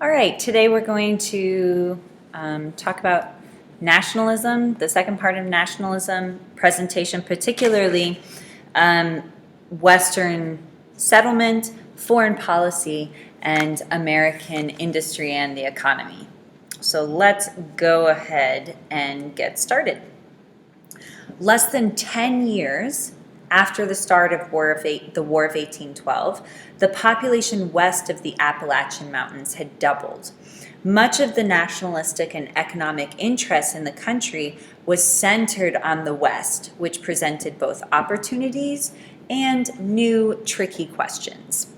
All right, today we're going to talk about nationalism, the second part of nationalism presentation, particularly Western settlement, foreign policy, and American industry and the economy. So let's go ahead and get started. Less than 10 years after the start of the War of 1812, the population west of the Appalachian Mountains had doubled. Much of the nationalistic and economic interest in the country was centered on the West, which presented both opportunities and new tricky questions.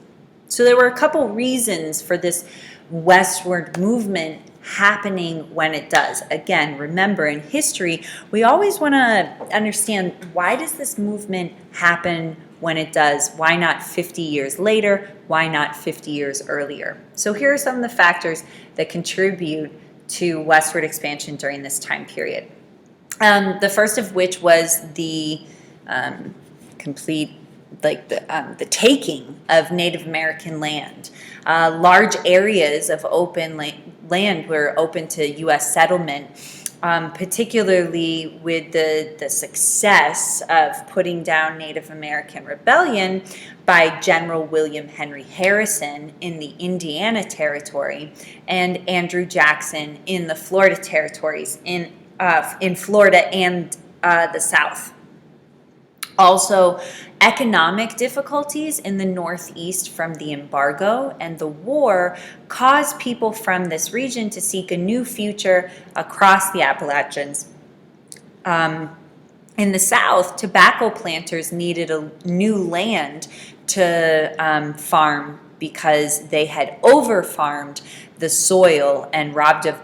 So there were a couple reasons for this westward movement happening when it does. Again, remember, in history, we always want to understand, why does this movement happen when it does? Why not 50 years later? Why not 50 years earlier? So here are some of the factors that contribute to westward expansion during this time period. The first of which was the complete the taking of Native American land. Large areas of open land were open to U.S. settlement, particularly with the success of putting down Native American rebellion by General William Henry Harrison in the Indiana Territory and Andrew Jackson in the Florida territories in Florida and the South. Also, economic difficulties in the Northeast from the embargo and the war caused people from this region to seek a new future across the Appalachians. In the South, tobacco planters needed a new land to farm because they had over-farmed the soil and robbed of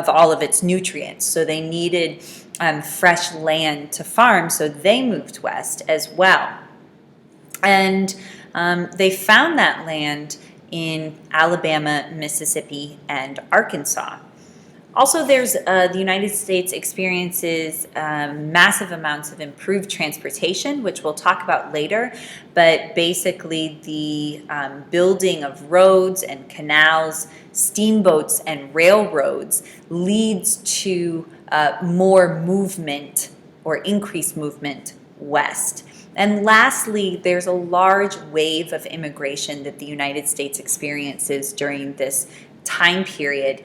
all of its nutrients. So they needed fresh land to farm, so they moved west as well. And they found that land in Alabama, Mississippi, and Arkansas. Also, the United States experiences massive amounts of improved transportation, which we'll talk about later, but basically the building of roads and canals, steamboats, and railroads leads to more movement or increased movement west. And lastly, there's a large wave of immigration that the United States experiences during this time period.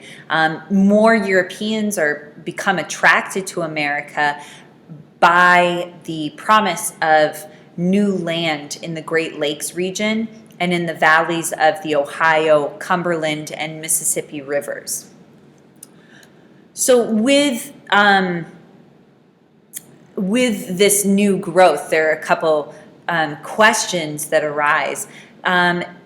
More Europeans become attracted to America by the promise of new land in the Great Lakes region and in the valleys of the Ohio, Cumberland, and Mississippi rivers. So with this new growth, there are a couple questions that arise.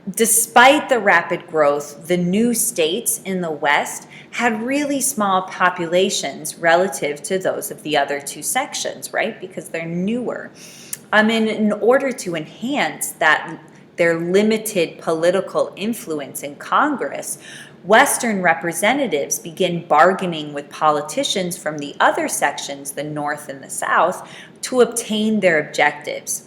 Despite the rapid growth, the new states in the West had really small populations relative to those of the other two sections, right? Because they're newer. And in order to enhance their limited political influence in Congress, Western representatives begin bargaining with politicians from the other sections, the North and the South, to obtain their objectives.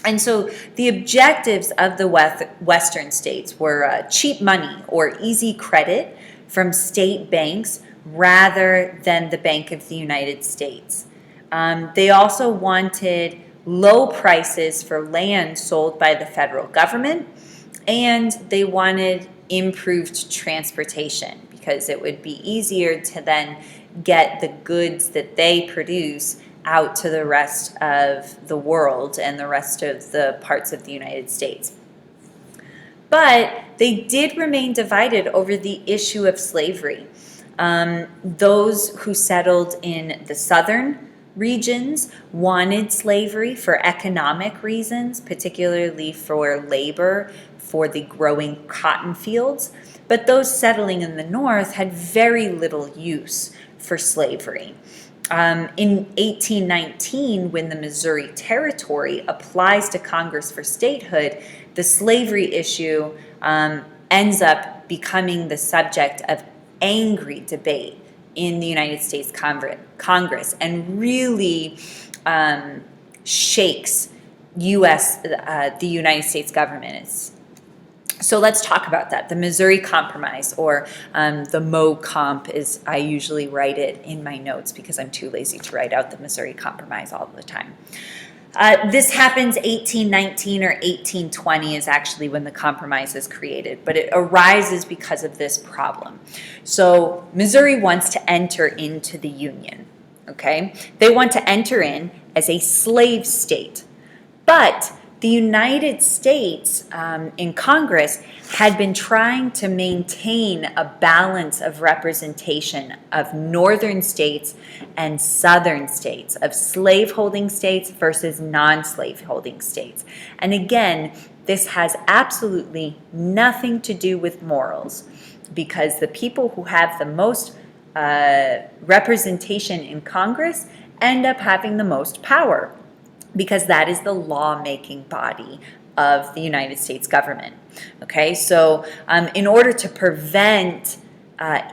And so the objectives of the Western states were cheap money or easy credit from state banks rather than the Bank of the United States. They also wanted low prices for land sold by the federal government, and they wanted improved transportation because it would be easier to then get the goods that they produce out to the rest of the world and the rest of the parts of the United States. But they did remain divided over the issue of slavery. Those who settled in the southern regions wanted slavery for economic reasons, particularly for labor for the growing cotton fields. But those settling in the north had very little use for slavery. In 1819, when the Missouri Territory applies to Congress for statehood, the slavery issue ends up becoming the subject of angry debate in the United States Congress and really shakes the United States government. So let's talk about that. The Missouri Compromise, or the Mo Comp, as I usually write it in my notes because I'm too lazy to write out the Missouri Compromise all the time. This happens 1819 or 1820 is actually when the compromise is created, but it arises because of this problem. So Missouri wants to enter into the Union, okay? They want to enter in as a slave state, but the United States in Congress had been trying to maintain a balance of representation of northern states and southern states, of slaveholding states versus non-slaveholding states. And again, this has absolutely nothing to do with morals, because the people who have the most representation in Congress end up having the most power, because that is the lawmaking body of the United States government. Okay, so in order to prevent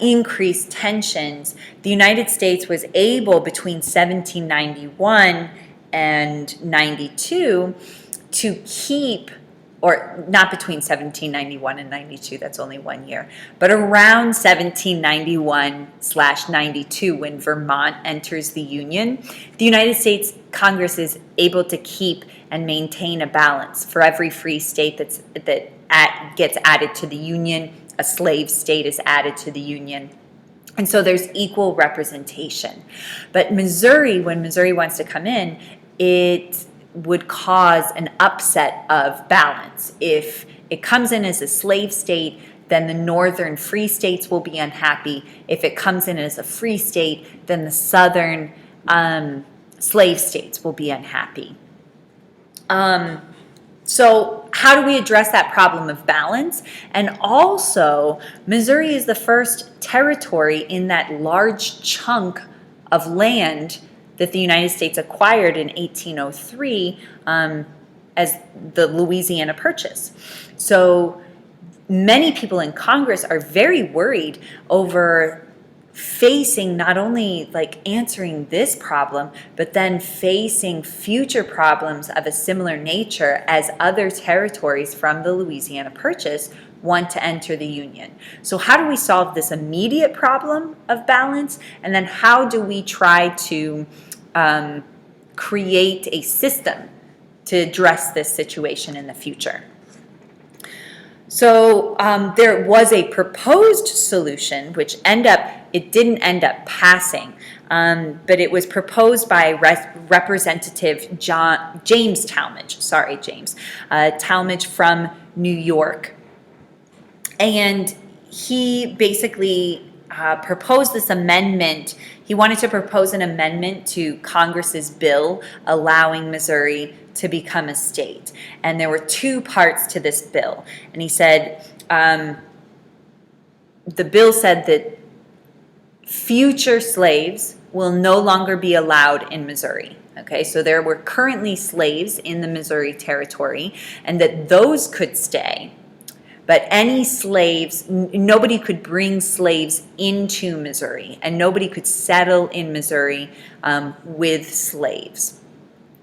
increased tensions, the United States was able between 1791 and 92 to keep, or not between 1791 and 92, that's only 1 year, but around 1791/92, when Vermont enters the Union, the United States Congress is able to keep and maintain a balance. For every free state that gets added to the Union, a slave state is added to the Union. And so there's equal representation. But Missouri, when Missouri wants to come in, it would cause an upset of balance. If it comes in as a slave state, then the northern free states will be unhappy. If it comes in as a free state, then the southern slave states will be unhappy. So how do we address that problem of balance? And also, Missouri is the first territory in that large chunk of land that the United States acquired in 1803 as the Louisiana Purchase. So many people in Congress are very worried over facing not only like answering this problem, but then facing future problems of a similar nature as other territories from the Louisiana Purchase want to enter the Union. So how do we solve this immediate problem of balance? And then how do we try to create a system to address this situation in the future? So there was a proposed solution, which it didn't end up passing, but it was proposed by Representative James Talmadge. Talmadge from New York, and he basically proposed this amendment. He wanted to propose an amendment to Congress's bill allowing Missouri to become a state. And there were two parts to this bill. And he said, the bill said that future slaves will no longer be allowed in Missouri. Okay, so there were currently slaves in the Missouri Territory, and that those could stay. But any slaves, nobody could bring slaves into Missouri, and nobody could settle in Missouri with slaves.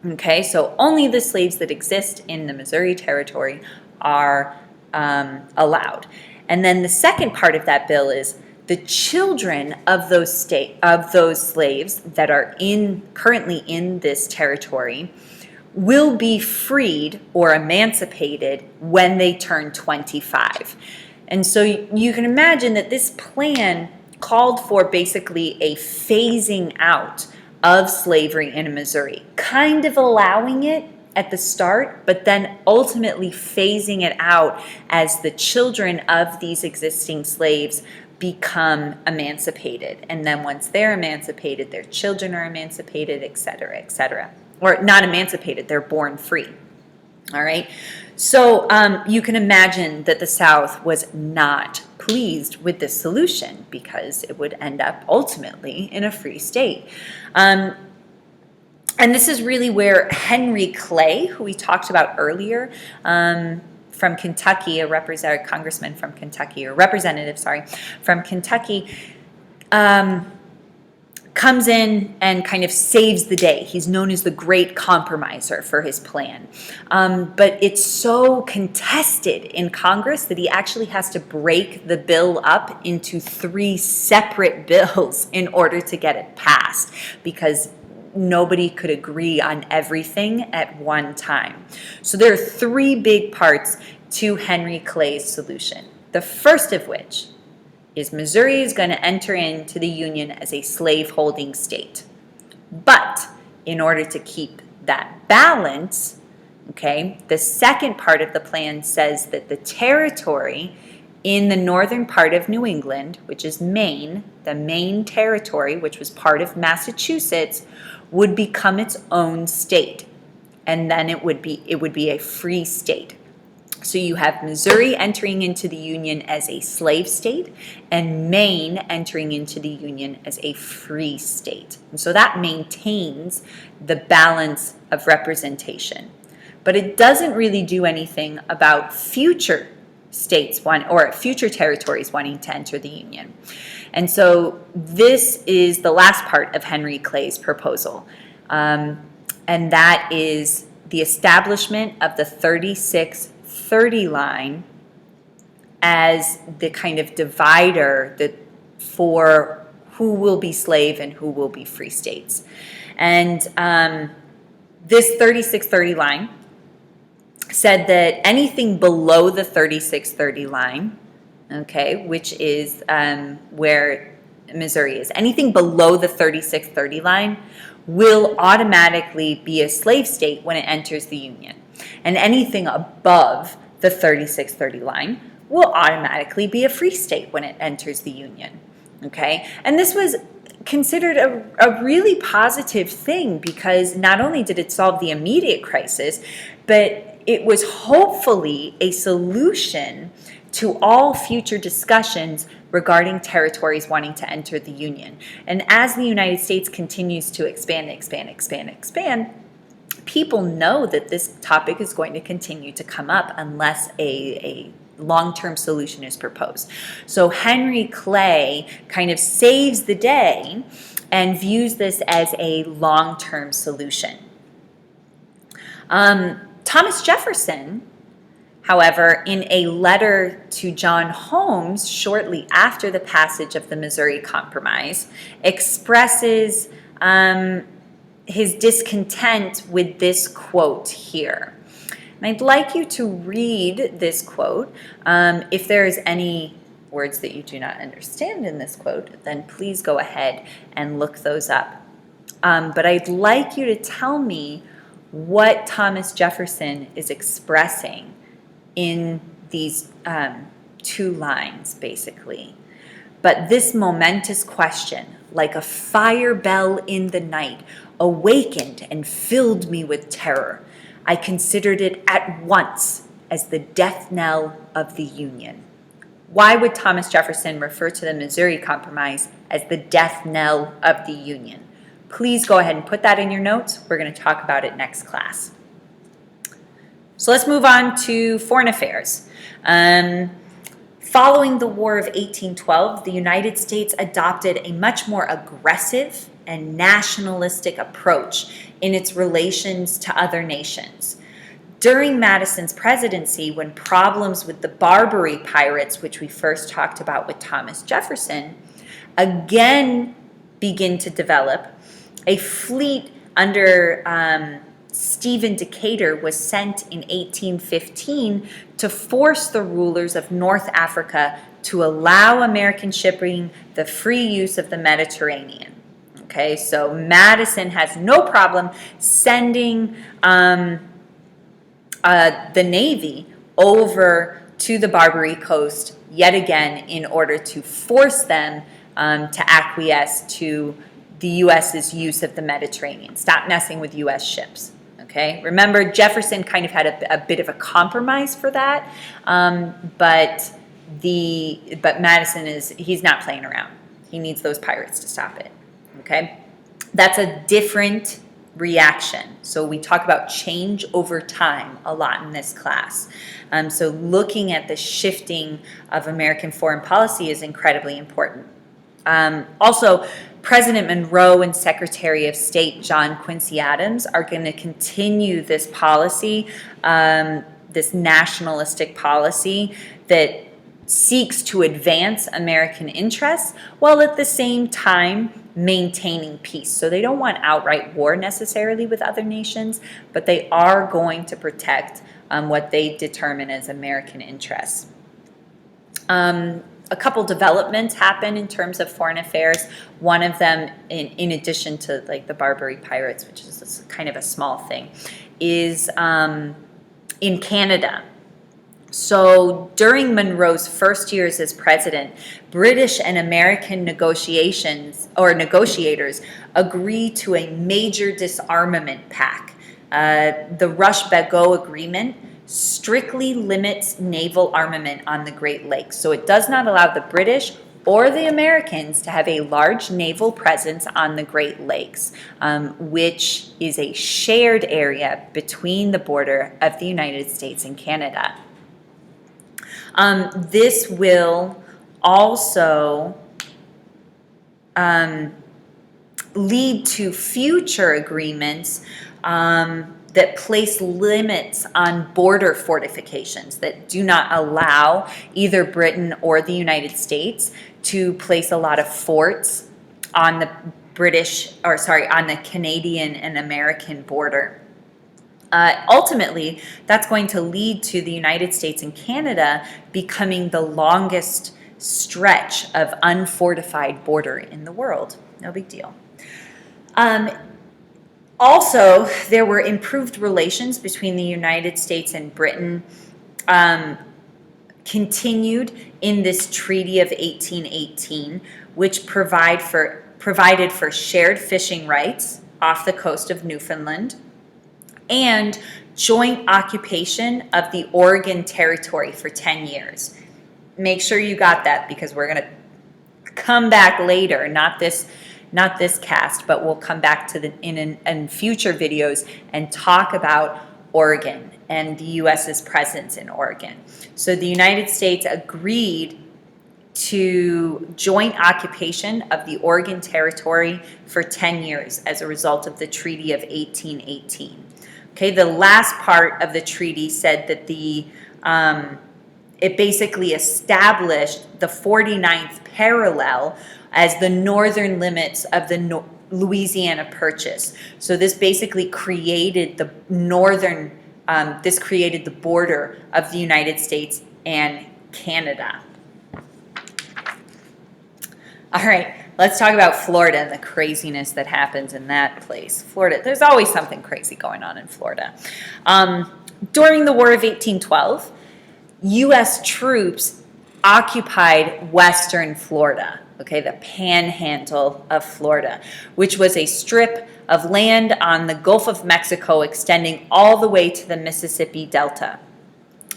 Okay, so only the slaves that exist in the Missouri Territory are allowed. And then the second part of that bill is the children of those slaves that are currently in this territory will be freed or emancipated when they turn 25. And so you can imagine that this plan called for basically a phasing out of slavery in Missouri, kind of allowing it at the start, but then ultimately phasing it out as the children of these existing slaves become emancipated. And then once they're emancipated, their children are emancipated, et cetera, et cetera. Or not emancipated, they're born free. All right. So you can imagine that the South was not pleased with this solution, because it would end up ultimately in a free state. And this is really where Henry Clay, who we talked about earlier, from Kentucky, a congressman from Kentucky, or representative, from Kentucky, comes in and kind of saves the day. He's known as the great compromiser for his plan. But it's so contested in Congress that he actually has to break the bill up into 3 separate bills in order to get it passed, because nobody could agree on everything at one time. So there are 3 big parts to Henry Clay's solution. The first of which is Missouri is going to enter into the Union as a slave-holding state. But in order to keep that balance, okay, the second part of the plan says that the territory in the northern part of New England, which is Maine, the Maine territory, which was part of Massachusetts, would become its own state. And then it would be a free state. So you have Missouri entering into the Union as a slave state and Maine entering into the Union as a free state. And so that maintains the balance of representation. But it doesn't really do anything about future states or future territories wanting to enter the Union. And so this is the last part of Henry Clay's proposal. And that is the establishment of the 36-30 line as the kind of divider for who will be slave and who will be free states. And this 36-30 line said that anything below the 36-30 line, okay, which is where Missouri is, anything below the 36-30 line will automatically be a slave state when it enters the Union. And anything above the 36-30 line will automatically be a free state when it enters the Union. Okay? And this was considered a really positive thing, because not only did it solve the immediate crisis, but it was hopefully a solution to all future discussions regarding territories wanting to enter the Union. And as the United States continues to expand, people know that this topic is going to continue to come up unless a long-term solution is proposed. So Henry Clay kind of saves the day and views this as a long-term solution. Thomas Jefferson, however, in a letter to John Holmes shortly after the passage of the Missouri Compromise, expresses his discontent with this quote here. And I'd like you to read this quote. If there's any words that you do not understand in this quote, then please go ahead and look those up. But I'd like you to tell me what Thomas Jefferson is expressing in these 2 lines, basically. But this momentous question, like a fire bell in the night, awakened and filled me with terror. I considered it at once as the death knell of the Union. Why would Thomas Jefferson refer to the Missouri Compromise as the death knell of the Union? Please go ahead and put that in your notes. We're going to talk about it next class. So let's move on to foreign affairs. Following the War of 1812, the United States adopted a much more aggressive and nationalistic approach in its relations to other nations. During Madison's presidency, when problems with the Barbary pirates, which we first talked about with Thomas Jefferson, again begin to develop, a fleet under Stephen Decatur was sent in 1815 to force the rulers of North Africa to allow American shipping the free use of the Mediterranean. Okay, so Madison has no problem sending the Navy over to the Barbary coast yet again in order to force them to acquiesce to the U.S.'s use of the Mediterranean. Stop messing with U.S. ships. Okay, remember Jefferson kind of had a bit of a compromise for that, but Madison he's not playing around. He needs those pirates to stop it. Okay, that's a different reaction. So we talk about change over time a lot in this class. So looking at the shifting of American foreign policy is incredibly important. Also, President Monroe and Secretary of State John Quincy Adams are going to continue this policy, this nationalistic policy that seeks to advance American interests while at the same time maintaining peace. So they don't want outright war necessarily with other nations, but they are going to protect what they determine as American interests. A couple developments happen in terms of foreign affairs. One of them, in addition to like the Barbary Pirates, which is kind of a small thing, is in Canada. So during Monroe's first years as president, British and American negotiators agreed to a major disarmament pact. The Rush-Bagot Agreement strictly limits naval armament on the Great Lakes. So it does not allow the British or the Americans to have a large naval presence on the Great Lakes, which is a shared area between the border of the United States and Canada. This will also lead to future agreements that place limits on border fortifications that do not allow either Britain or the United States to place a lot of forts on the on the Canadian and American border. Ultimately, that's going to lead to the United States and Canada becoming the longest stretch of unfortified border in the world. No big deal. Also, there were improved relations between the United States and Britain, continued in this Treaty of 1818, which provided for shared fishing rights off the coast of Newfoundland and joint occupation of the Oregon Territory for 10 years. Make sure you got that, because we're going to come back later, not this cast, but we'll come back to in future videos and talk about Oregon and the U.S.'s presence in Oregon. So the United States agreed to joint occupation of the Oregon Territory for 10 years as a result of the Treaty of 1818. Okay, the last part of the treaty said that it basically established the 49th parallel as the northern limits of the Louisiana Purchase. So this basically created the this created the border of the United States and Canada. All right, let's talk about Florida and the craziness that happens in that place. Florida, there's always something crazy going on in Florida. During the War of 1812, U.S. troops occupied western Florida, okay, the panhandle of Florida, which was a strip of land on the Gulf of Mexico extending all the way to the Mississippi Delta.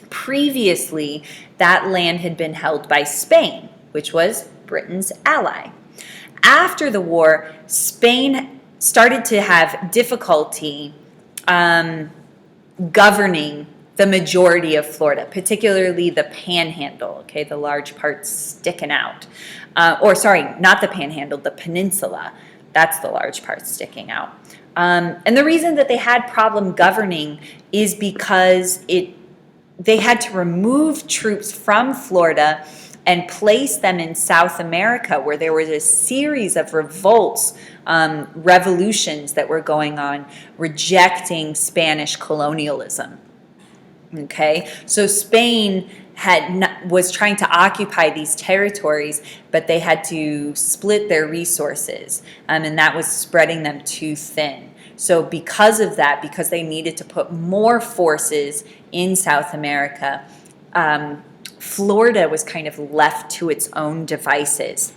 Previously, that land had been held by Spain, which was Britain's ally. After the war, Spain started to have difficulty governing the majority of Florida, particularly the panhandle, okay, the large parts sticking out. Not the panhandle, the peninsula. That's the large part sticking out. And the reason that they had problem governing is because they had to remove troops from Florida and place them in South America, where there was a series of revolts, revolutions that were going on, rejecting Spanish colonialism. Okay, so Spain was trying to occupy these territories, but they had to split their resources, and that was spreading them too thin. So because of that, because they needed to put more forces in South America, Florida was kind of left to its own devices.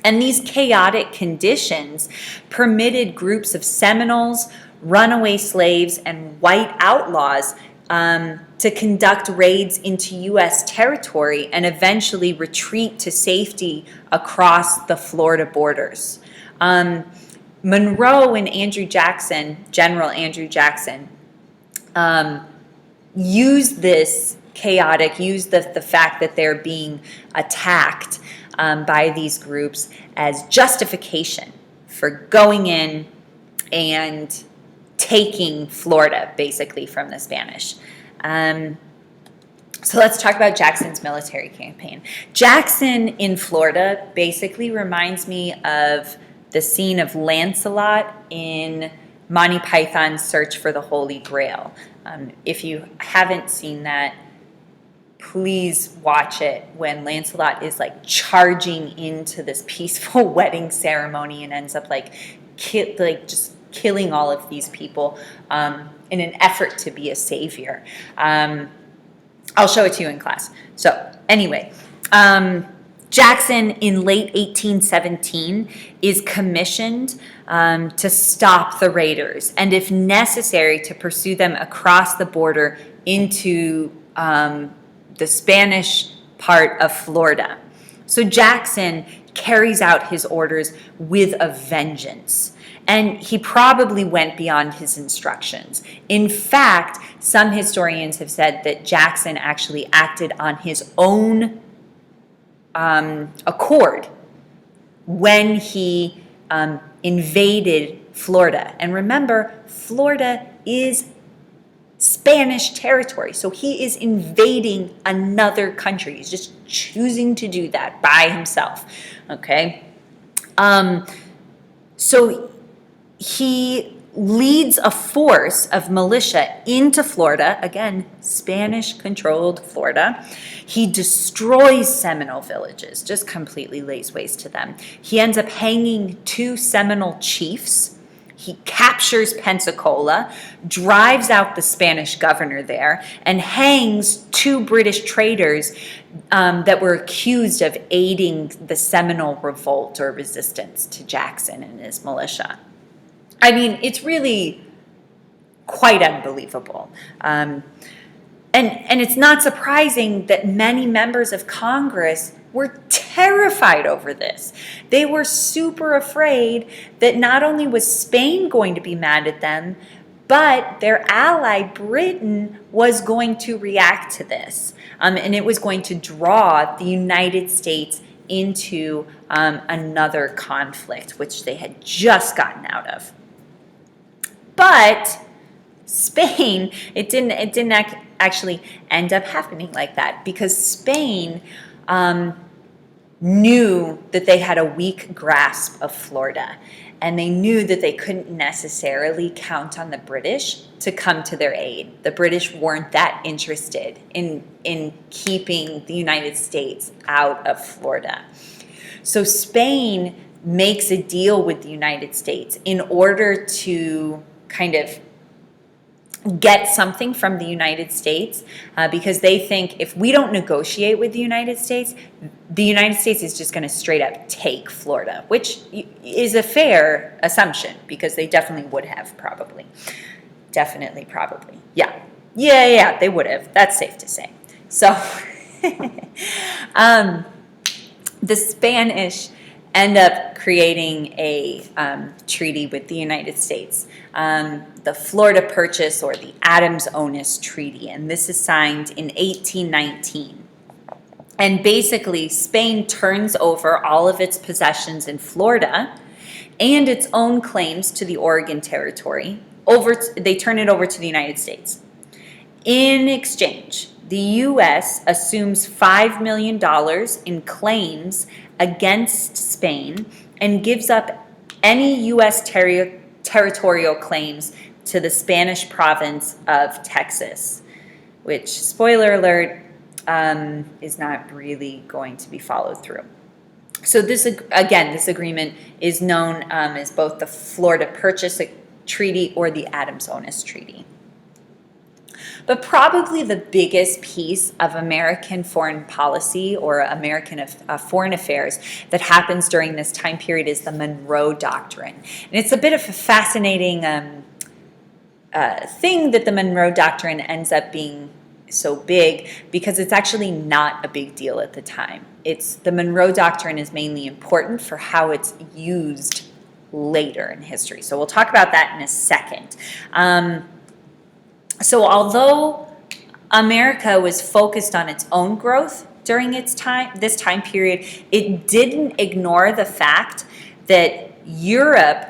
And these chaotic conditions permitted groups of Seminoles, runaway slaves, and white outlaws to conduct raids into U.S. territory and eventually retreat to safety across the Florida borders. Monroe and General Andrew Jackson, used this chaotic, used the fact that they're being attacked by these groups as justification for going in and taking Florida, basically, from the Spanish. So let's talk about Jackson's military campaign. Jackson in Florida basically reminds me of the scene of Lancelot in Monty Python's Search for the Holy Grail. If you haven't seen that, please watch it, when Lancelot is like charging into this peaceful wedding ceremony and ends up just killing all of these people in an effort to be a savior. I'll show it to you in class. So anyway, Jackson in late 1817 is commissioned to stop the raiders, and if necessary, to pursue them across the border into the Spanish part of Florida. So Jackson carries out his orders with a vengeance, and he probably went beyond his instructions. In fact, some historians have said that Jackson actually acted on his own accord when he invaded Florida. And remember, Florida is Spanish territory, so he is invading another country. He's just choosing to do that by himself, okay? So he leads a force of militia into Florida, again, Spanish-controlled Florida. He destroys Seminole villages, just completely lays waste to them. He ends up hanging 2 Seminole chiefs. He captures Pensacola, drives out the Spanish governor there, and hangs 2 British traders that were accused of aiding the Seminole revolt or resistance to Jackson and his militia. I mean, it's really quite unbelievable. And it's not surprising that many members of Congress were terrified over this. They were super afraid that not only was Spain going to be mad at them, but their ally Britain was going to react to this. And it was going to draw the United States into another conflict, which they had just gotten out of. But Spain, it didn't actually end up happening like that, because Spain knew that they had a weak grasp of Florida, and they knew that they couldn't necessarily count on the British to come to their aid. The British weren't that interested in keeping the United States out of Florida. So Spain makes a deal with the United States in order to kind of get something from the United States, because they think if we don't negotiate with the United States is just going to straight up take Florida, which is a fair assumption, because they definitely would have probably. Definitely, probably. Yeah, they would have. That's safe to say. So the Spanish end up creating a treaty with the United States, the Florida Purchase, or the Adams-Onis Treaty, and this is signed in 1819. And basically, Spain turns over all of its possessions in Florida and its own claims to the Oregon Territory. They turn it over to the United States. In exchange, the U.S. assumes $5 million in claims against Spain and gives up any U.S. territorial claims to the Spanish province of Texas, which, spoiler alert, is not really going to be followed through. So this agreement is known as both the Florida Purchase Treaty or the Adams-Onis Treaty. But probably the biggest piece of American foreign policy or American foreign affairs that happens during this time period is the Monroe Doctrine. And it's a bit of a fascinating thing that the Monroe Doctrine ends up being so big, because it's actually not a big deal at the time. The Monroe Doctrine is mainly important for how it's used later in history. So we'll talk about that in a second. So although America was focused on its own growth during this time period, it didn't ignore the fact that Europe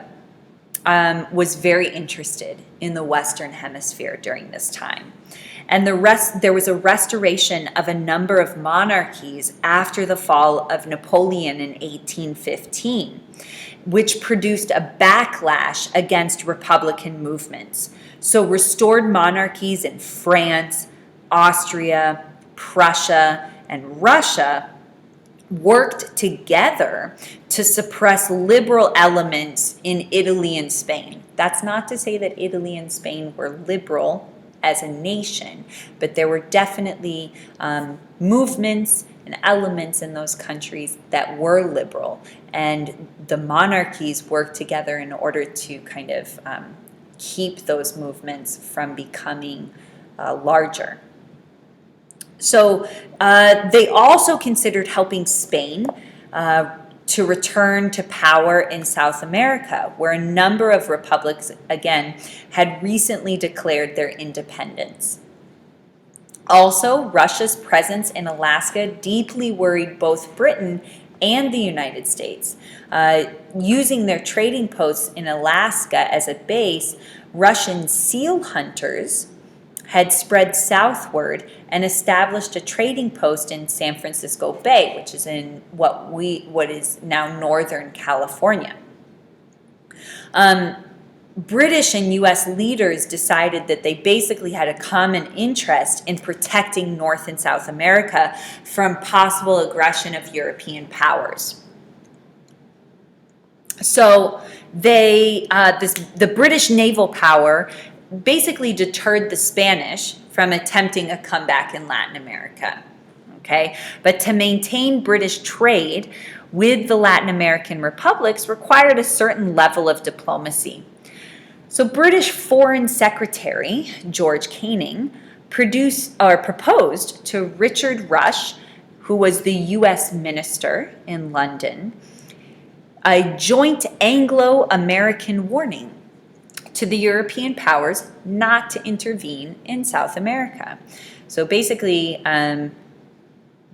was very interested in the Western Hemisphere during this time. And there was a restoration of a number of monarchies after the fall of Napoleon in 1815, which produced a backlash against Republican movements. So restored monarchies in France, Austria, Prussia, and Russia worked together to suppress liberal elements in Italy and Spain. That's not to say that Italy and Spain were liberal as a nation, but there were definitely movements and elements in those countries that were liberal, and the monarchies worked together in order to kind of keep those movements from becoming larger. So they also considered helping Spain to return to power in South America, where a number of republics, again, had recently declared their independence. Also, Russia's presence in Alaska deeply worried both Britain and the United States. Using their trading posts in Alaska as a base, Russian seal hunters had spread southward and established a trading post in San Francisco Bay, which is in what is now Northern California. British and U.S. leaders decided that they basically had a common interest in protecting North and South America from possible aggression of European powers. So the British naval power basically deterred the Spanish from attempting a comeback in Latin America. Okay? But to maintain British trade with the Latin American republics required a certain level of diplomacy. So British Foreign Secretary George Canning proposed to Richard Rush, who was the U.S. minister in London, a joint Anglo-American warning to the European powers not to intervene in South America. So basically,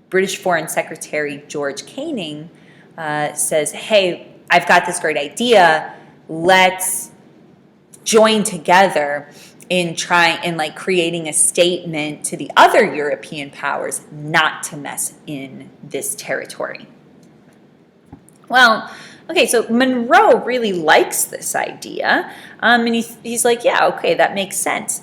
British Foreign Secretary George Canning says, hey, I've got this great idea. Let's join together in creating a statement to the other European powers not to mess in this territory. Well, okay, so Monroe really likes this idea, and he's like, yeah, okay, that makes sense.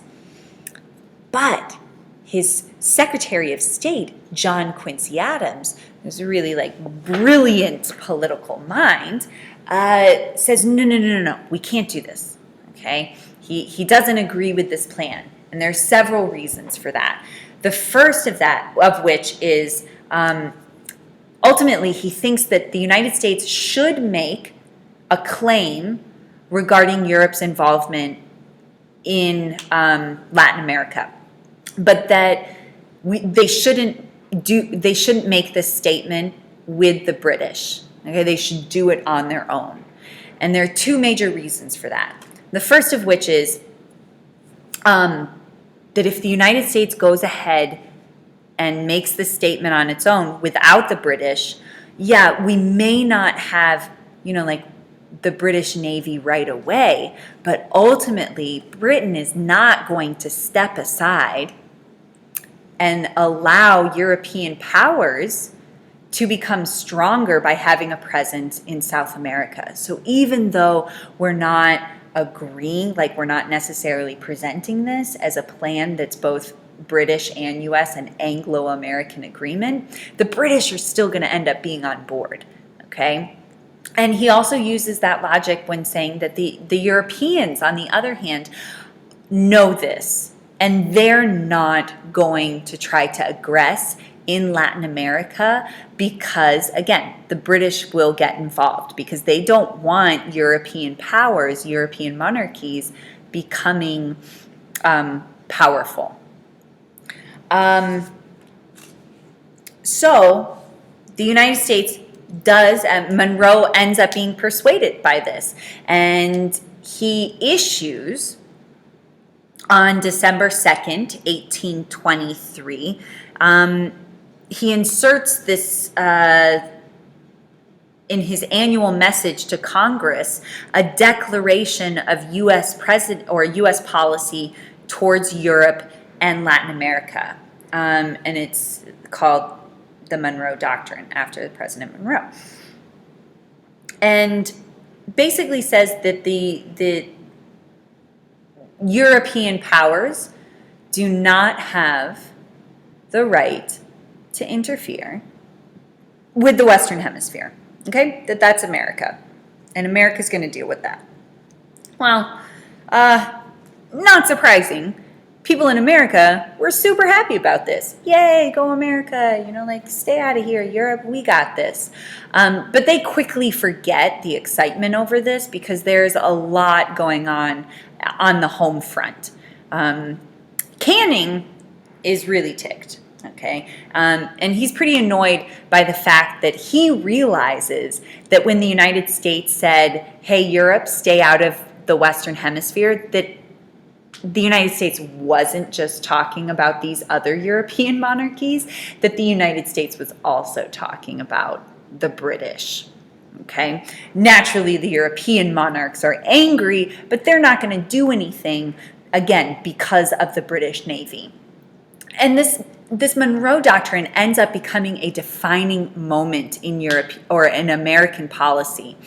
But his Secretary of State, John Quincy Adams, who's a really brilliant political mind, says, no, we can't do this, okay? He doesn't agree with this plan, and there are several reasons for that. The first of which is ultimately, he thinks that the United States should make a claim regarding Europe's involvement in Latin America, but that they shouldn't make this statement with the British. Okay, they should do it on their own, and there are two major reasons for that. The first of which is that if the United States goes ahead and makes the statement on its own without the British, yeah, we may not have, the British Navy right away, but ultimately Britain is not going to step aside and allow European powers to become stronger by having a presence in South America. So even though we're not agreeing, we're not necessarily presenting this as a plan that's both British and U.S. and Anglo-American agreement, the British are still going to end up being on board, okay? And he also uses that logic when saying that the Europeans, on the other hand, know this, and they're not going to try to aggress in Latin America because, again, the British will get involved because they don't want European powers, European monarchies, becoming powerful. So the United States does, Monroe ends up being persuaded by this, and he issues on December 2nd, 1823, he inserts this in his annual message to Congress, a declaration of U.S. president or U.S. policy towards Europe and Latin America, and it's called the Monroe Doctrine after President Monroe, and basically says that the European powers do not have the right to interfere with the Western Hemisphere. Okay, that's America, and America's going to deal with that. Well, not surprising. People in America were super happy about this. Yay, go America, like stay out of here, Europe, we got this. But they quickly forget the excitement over this because there's a lot going on the home front. Canning is really ticked. Okay, and he's pretty annoyed by the fact that he realizes that when the United States said, hey, Europe, stay out of the Western Hemisphere, that the United States wasn't just talking about these other European monarchies, that the United States was also talking about the British. Okay, naturally, the European monarchs are angry, but they're not going to do anything, again, because of the British Navy. And this Monroe Doctrine ends up becoming a defining moment in Europe or in American policy,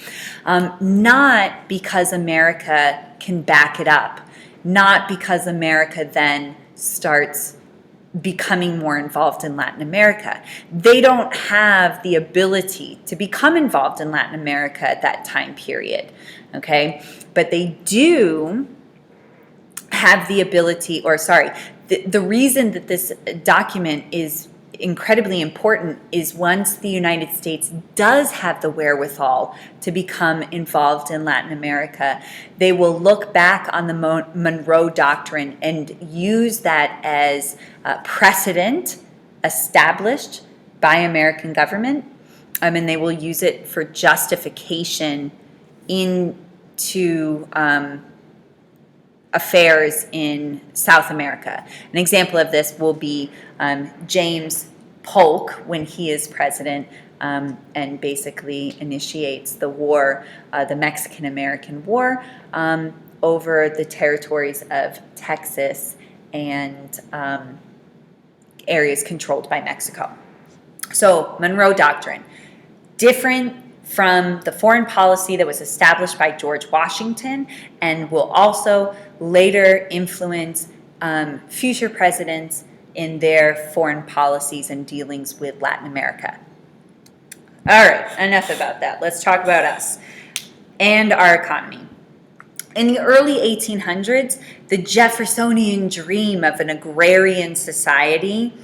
not because America can back it up, not because America then starts becoming more involved in Latin America. They don't have the ability to become involved in Latin America at that time period, okay? But they do have the ability, the reason that this document is incredibly important is once the United States does have the wherewithal to become involved in Latin America, they will look back on the Monroe Doctrine and use that as precedent established by American government, and they will use it for justification into affairs in South America. An example of this will be James Polk when he is president and basically initiates the war, the Mexican-American War, over the territories of Texas and areas controlled by Mexico. So, Monroe Doctrine, different from the foreign policy that was established by George Washington and will also later influence future presidents in their foreign policies and dealings with Latin America. All right, enough about that. Let's talk about us and our economy. In the early 1800s, the Jeffersonian dream of an agrarian society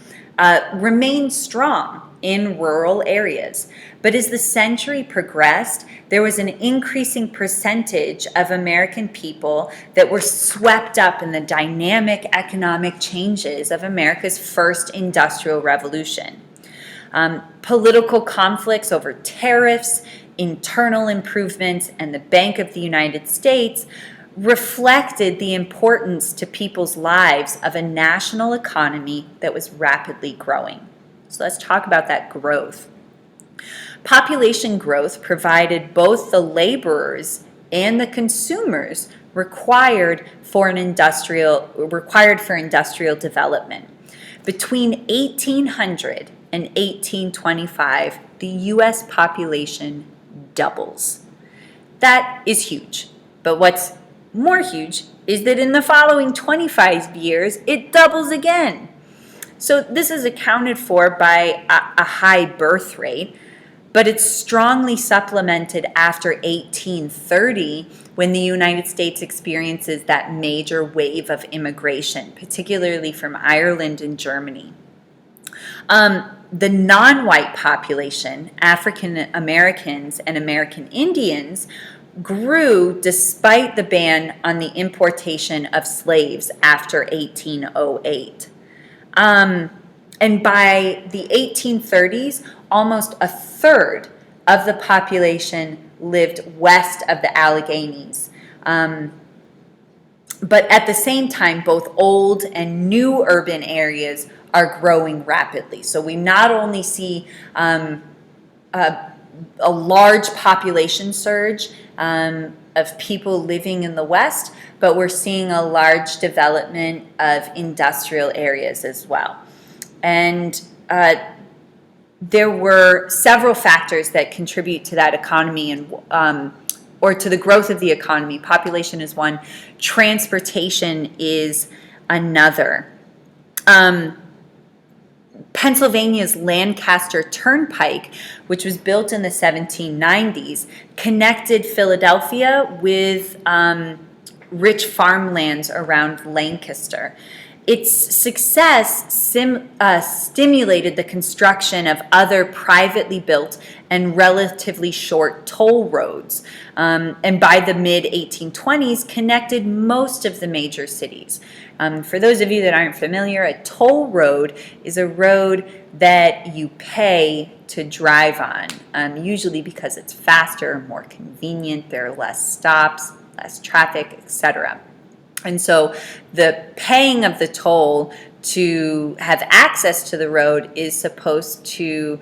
remained strong in rural areas. But as the century progressed, there was an increasing percentage of American people that were swept up in the dynamic economic changes of America's first industrial revolution. Political conflicts over tariffs, internal improvements, and the Bank of the United States reflected the importance to people's lives of a national economy that was rapidly growing. So let's talk about that growth. Population growth provided both the laborers and the consumers required for industrial development. Between 1800 and 1825, the U.S. population doubles. That is huge. But what's more huge is that in the following 25 years, it doubles again. So this is accounted for by a high birth rate, but it's strongly supplemented after 1830 when the United States experiences that major wave of immigration, particularly from Ireland and Germany. The non-white population, African Americans and American Indians, grew despite the ban on the importation of slaves after 1808. And by the 1830s, almost a third of the population lived west of the Alleghenies. But at the same time, both old and new urban areas are growing rapidly. So we not only see a large population surge of people living in the West, but we're seeing a large development of industrial areas as well. And there were several factors that contribute to that economy and or to the growth of the economy. Population is one, transportation is another. Pennsylvania's Lancaster Turnpike, which was built in the 1790s, connected Philadelphia with rich farmlands around Lancaster. Its success stimulated the construction of other privately built and relatively short toll roads, and by the mid-1820s connected most of the major cities. For those of you that aren't familiar, a toll road is a road that you pay to drive on, usually because it's faster, more convenient, there are less stops, less traffic, etc. And so the paying of the toll to have access to the road is supposed to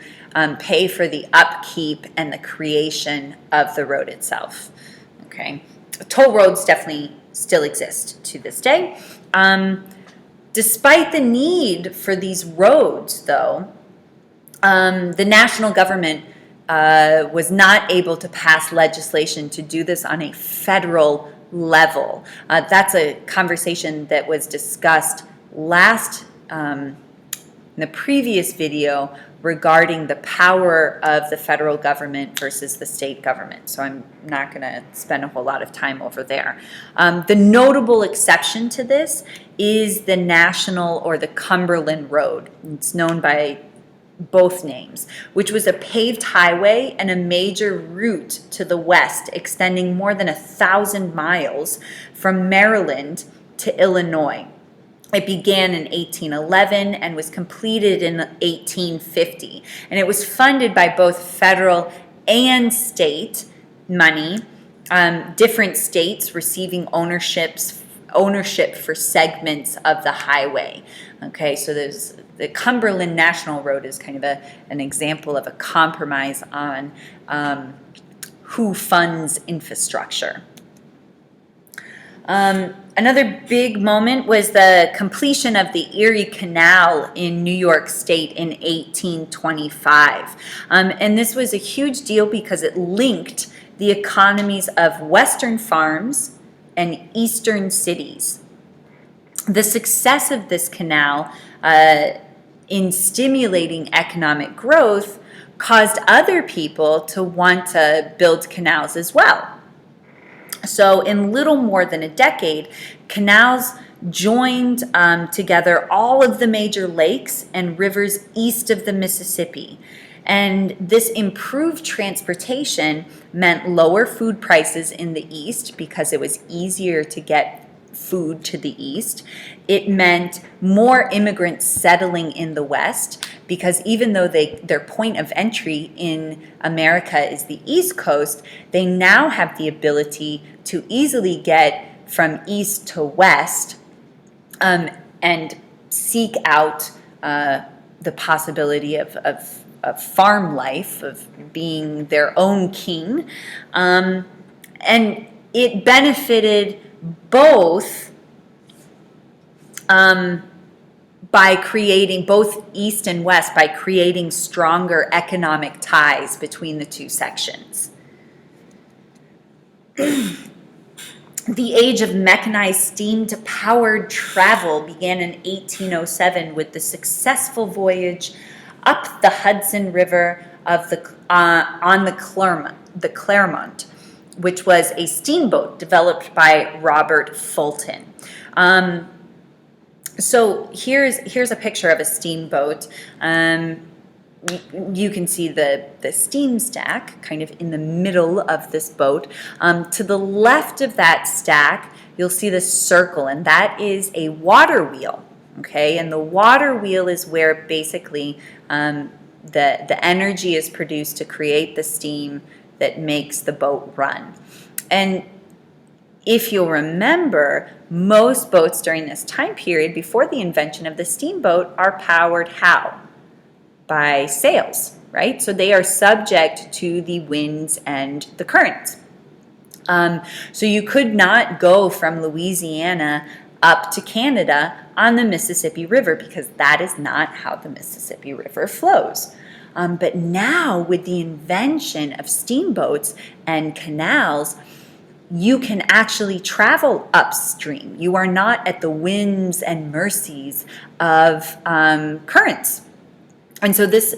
pay for the upkeep and the creation of the road itself. Okay, toll roads definitely still exist to this day. Despite the need for these roads, though, the national government was not able to pass legislation to do this on a federal level. That's a conversation that was discussed in the previous video regarding the power of the federal government versus the state government. So I'm not going to spend a whole lot of time over there. The notable exception to this is the National or the Cumberland Road. It's known by both names, which was a paved highway and a major route to the west, extending more than 1,000 miles from Maryland to Illinois. It began in 1811 and was completed in 1850. And it was funded by both federal and state money, different states receiving ownership for segments of the highway. Okay, so there's the Cumberland National Road is kind of an example of a compromise on who funds infrastructure. Another big moment was the completion of the Erie Canal in New York State in 1825. And this was a huge deal because it linked the economies of Western farms and Eastern cities. The success of this canal in stimulating economic growth caused other people to want to build canals as well. So in little more than a decade, canals joined together all of the major lakes and rivers east of the Mississippi. And this improved transportation meant lower food prices in the east because it was easier to get food to the east. It meant more immigrants settling in the west because even though their point of entry in America is the East Coast, they now have the ability to easily get from east to west and seek out the possibility of farm life, of being their own king. And it benefited both by creating, both East and West, by creating stronger economic ties between the two sections. The age of mechanized steam-powered travel began in 1807 with the successful voyage up the Hudson River on the Clermont, which was a steamboat developed by Robert Fulton. So here's a picture of a steamboat. You can see the steam stack kind of in the middle of this boat. To the left of that stack, you'll see the circle, and that is a water wheel. Okay, and the water wheel is where basically the energy is produced to create the steam that makes the boat run. And if you'll remember, most boats during this time period before the invention of the steamboat are powered how? By sails, right? So they are subject to the winds and the currents. So you could not go from Louisiana up to Canada on the Mississippi River because that is not how the Mississippi River flows. But now with the invention of steamboats and canals, you can actually travel upstream. You are not at the whims and mercies of currents. And so this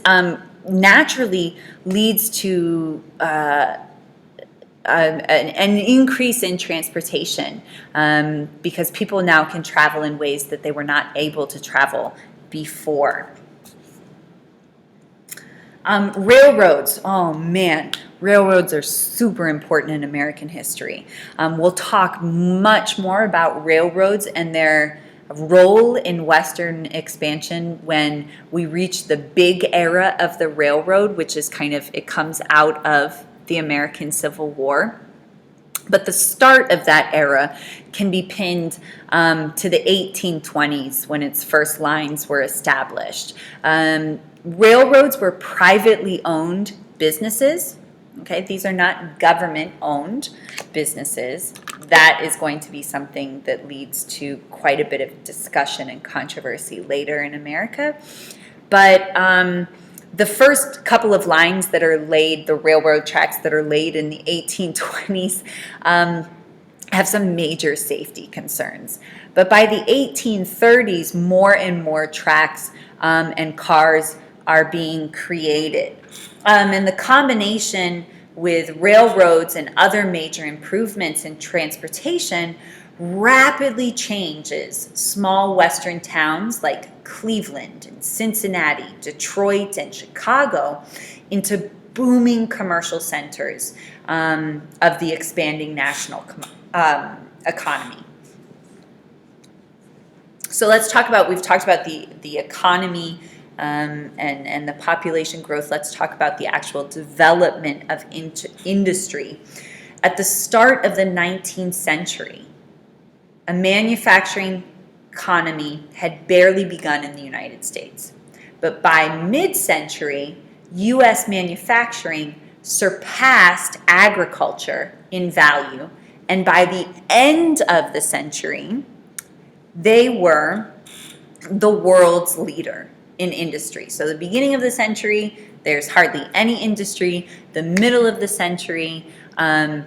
naturally leads to an increase in transportation because people now can travel in ways that they were not able to travel before. Railroads, oh man, railroads are super important in American history. We'll talk much more about railroads and their role in Western expansion when we reach the big era of the railroad, which is it comes out of the American Civil War. But the start of that era can be pinned to the 1820s when its first lines were established. Railroads were privately owned businesses. Okay, these are not government-owned businesses. That is going to be something that leads to quite a bit of discussion and controversy later in America. But the first couple of lines that are laid, the railroad tracks that are laid in the 1820s, have some major safety concerns. But by the 1830s, more and more tracks and cars are being created. And the combination with railroads and other major improvements in transportation rapidly changes small western towns like Cleveland and Cincinnati, Detroit, and Chicago into booming commercial centers of the expanding national economy. So let's talk about, we've talked about the economy and the population growth. Let's talk about the actual development of industry. At the start of the 19th century, a manufacturing economy had barely begun in the United States. But by mid-century, U.S. manufacturing surpassed agriculture in value, and by the end of the century, they were the world's leader in industry. So the beginning of the century, there's hardly any industry. The middle of the century, American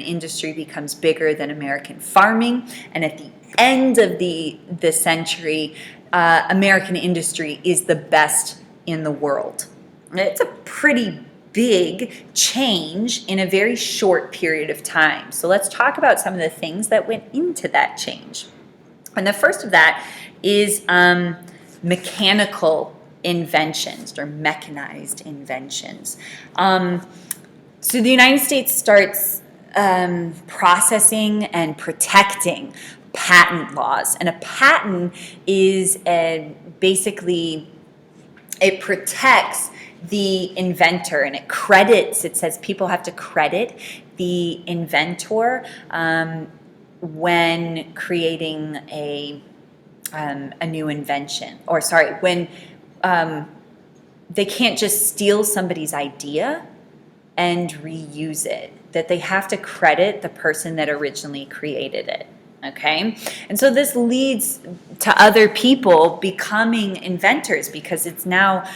industry becomes bigger than American farming. And at the end of the century, American industry is the best in the world. And it's a pretty big change in a very short period of time. So let's talk about some of the things that went into that change. And the first of that is mechanical inventions or mechanized inventions. So the United States starts processing and protecting patent laws. And a patent is basically, it protects the inventor and it says people have to credit the inventor when creating a new invention, when they can't just steal somebody's idea and reuse it, that they have to credit the person that originally created it. Okay, and so this leads to other people becoming inventors because it's now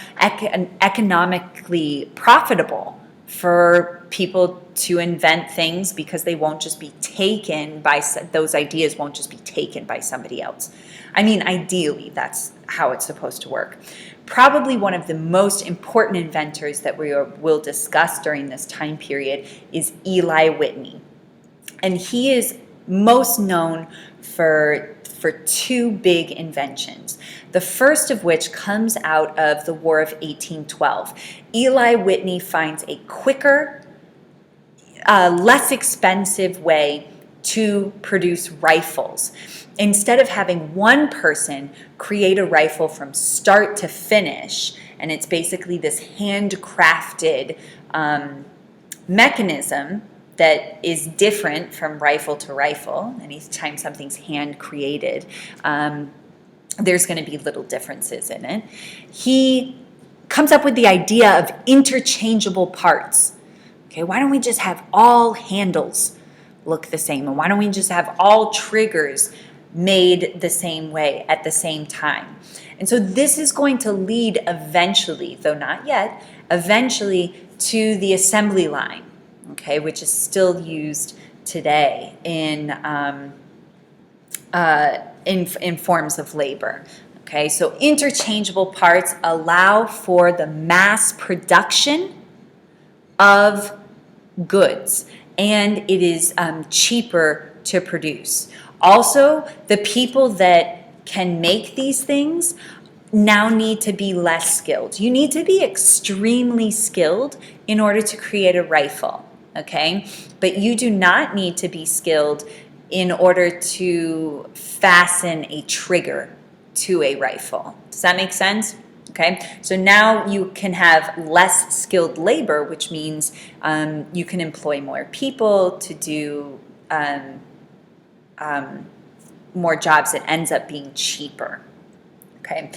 economically profitable for people to invent things because they won't just be taken by, those ideas won't just be taken by somebody else. I mean, ideally, that's how it's supposed to work. Probably one of the most important inventors that we will discuss during this time period is Eli Whitney. And he is most known for two big inventions. The first of which comes out of the War of 1812. Eli Whitney finds a quicker, less expensive way to produce rifles. Instead of having one person create a rifle from start to finish, and it's basically this handcrafted mechanism, that is different from rifle to rifle. Anytime something's hand created, there's going to be little differences in it. He comes up with the idea of interchangeable parts. Okay, why don't we just have all handles look the same? And why don't we just have all triggers made the same way at the same time? And so this is going to lead eventually, though not yet, eventually to the assembly line, okay, which is still used today in forms of labor. Okay, so interchangeable parts allow for the mass production of goods, and it is cheaper to produce. Also, the people that can make these things now need to be less skilled. You need to be extremely skilled in order to create a rifle, okay? But you do not need to be skilled in order to fasten a trigger to a rifle. Does that make sense? Okay, so now you can have less skilled labor, which means you can employ more people to do more jobs. It ends up being cheaper. Okay,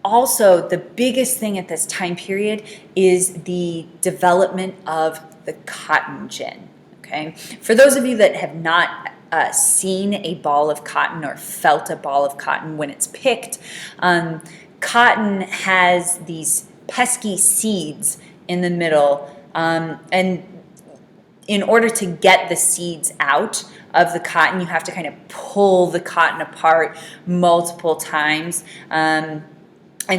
also the biggest thing at this time period is the development of the cotton gin. Okay, for those of you that have not seen a ball of cotton or felt a ball of cotton when it's picked, cotton has these pesky seeds in the middle, and in order to get the seeds out of the cotton, you have to kind of pull the cotton apart multiple times and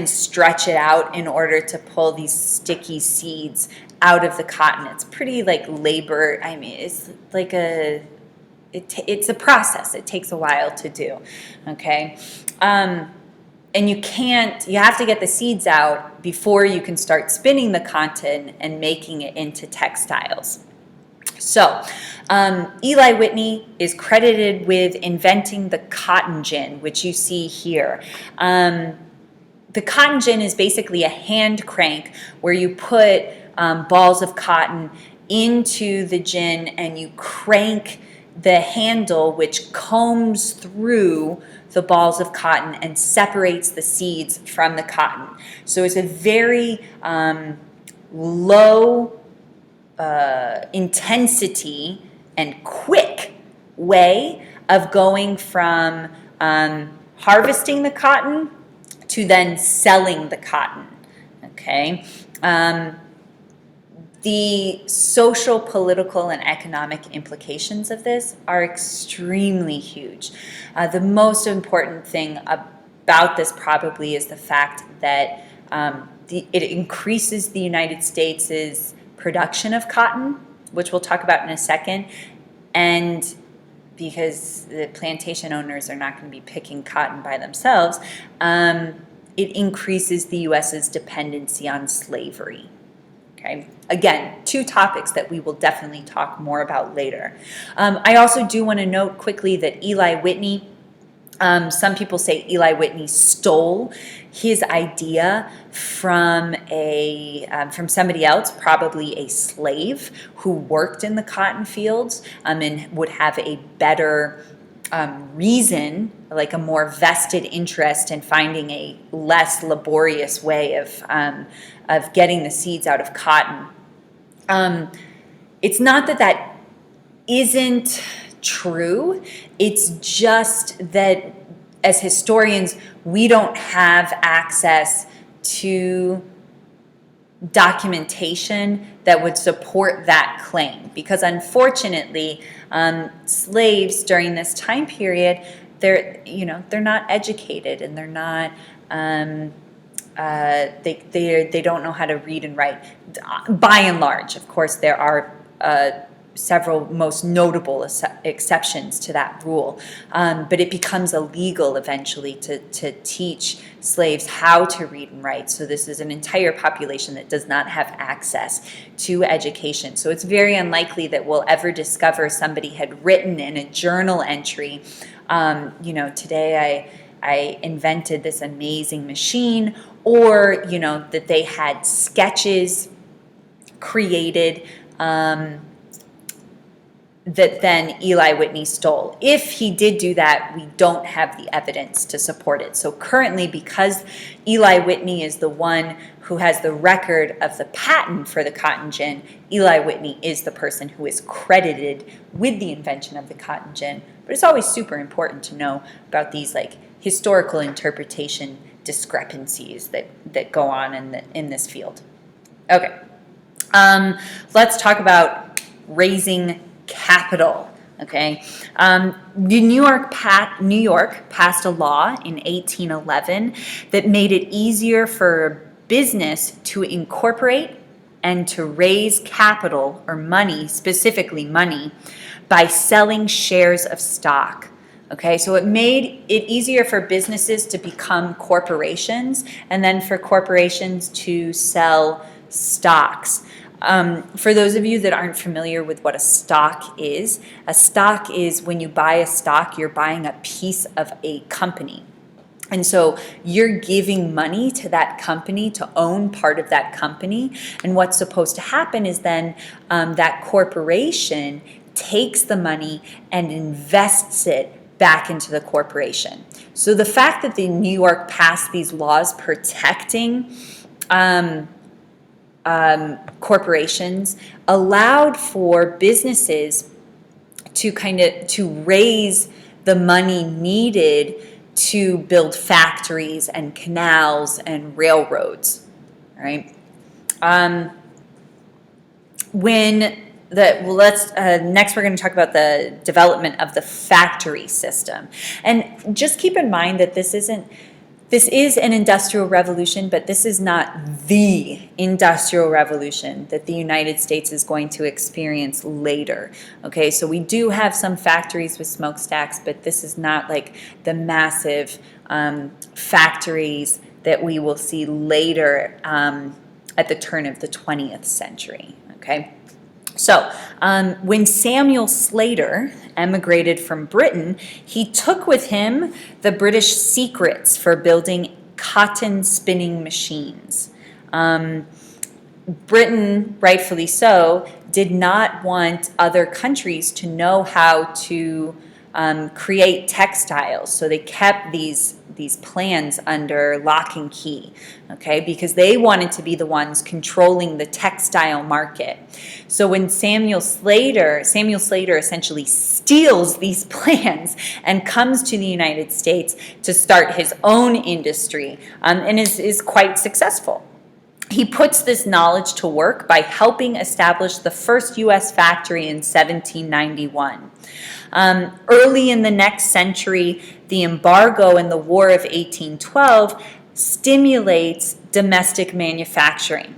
stretch it out in order to pull these sticky seeds out of the cotton. It's pretty like labor. I mean, it's like it's a process. It takes a while to do, okay? And you have to get the seeds out before you can start spinning the cotton and making it into textiles. So, Eli Whitney is credited with inventing the cotton gin, which you see here. The cotton gin is basically a hand crank where you put balls of cotton into the gin and you crank the handle, which combs through the balls of cotton and separates the seeds from the cotton. So it's a very low intensity and quick way of going from harvesting the cotton to then selling the cotton. Okay. The social, political, and economic implications of this are extremely huge. The most important thing about this probably is the fact that it increases the United States' production of cotton, which we'll talk about in a second, and because the plantation owners are not going to be picking cotton by themselves, it increases the U.S.'s dependency on slavery. Okay. Again, two topics that we will definitely talk more about later. I also do want to note quickly that Eli Whitney, some people say Eli Whitney stole his idea from somebody else, probably a slave who worked in the cotton fields and would have a better reason, like a more vested interest in finding a less laborious way of getting the seeds out of cotton. It's not that isn't true. It's just that as historians, we don't have access to documentation that would support that claim, because unfortunately, slaves during this time period, they're not educated, and they're not they don't know how to read and write. By and large, of course, there are several most notable exceptions to that rule, but it becomes illegal eventually to teach slaves how to read and write. So this is an entire population that does not have access to education. So it's very unlikely that we'll ever discover somebody had written in a journal entry, today I invented this amazing machine, or that they had sketches created that then Eli Whitney stole. If he did do that, we don't have the evidence to support it. So currently, because Eli Whitney is the one who has the record of the patent for the cotton gin, Eli Whitney is the person who is credited with the invention of the cotton gin. But it's always super important to know about these like historical interpretation discrepancies that go on in this field. Okay, let's talk about raising capital. Okay, New York passed a law in 1811 that made it easier for business to incorporate and to raise capital or money, specifically money, by selling shares of stock. Okay, so it made it easier for businesses to become corporations and then for corporations to sell stocks. For those of you that aren't familiar with what a stock is when you buy a stock, you're buying a piece of a company. And so you're giving money to that company to own part of that company. And what's supposed to happen is then that corporation takes the money and invests it back into the corporation. So the fact that the New York passed these laws protecting corporations allowed for businesses to raise the money needed to build factories and canals and railroads, right? Next we're going to talk about the development of the factory system. And just keep in mind that this is an industrial revolution, but this is not the industrial revolution that the United States is going to experience later. Okay, so we do have some factories with smokestacks, but this is not like the massive factories that we will see later at the turn of the 20th century. Okay. So when Samuel Slater emigrated from Britain, he took with him the British secrets for building cotton spinning machines. Britain, rightfully so, did not want other countries to know how to create textiles. So they kept these plans under lock and key, okay, because they wanted to be the ones controlling the textile market. So when Samuel Slater essentially steals these plans and comes to the United States to start his own industry, and is quite successful. He puts this knowledge to work by helping establish the first U.S. factory in 1791. Early in the next century, the embargo in the War of 1812 stimulates domestic manufacturing.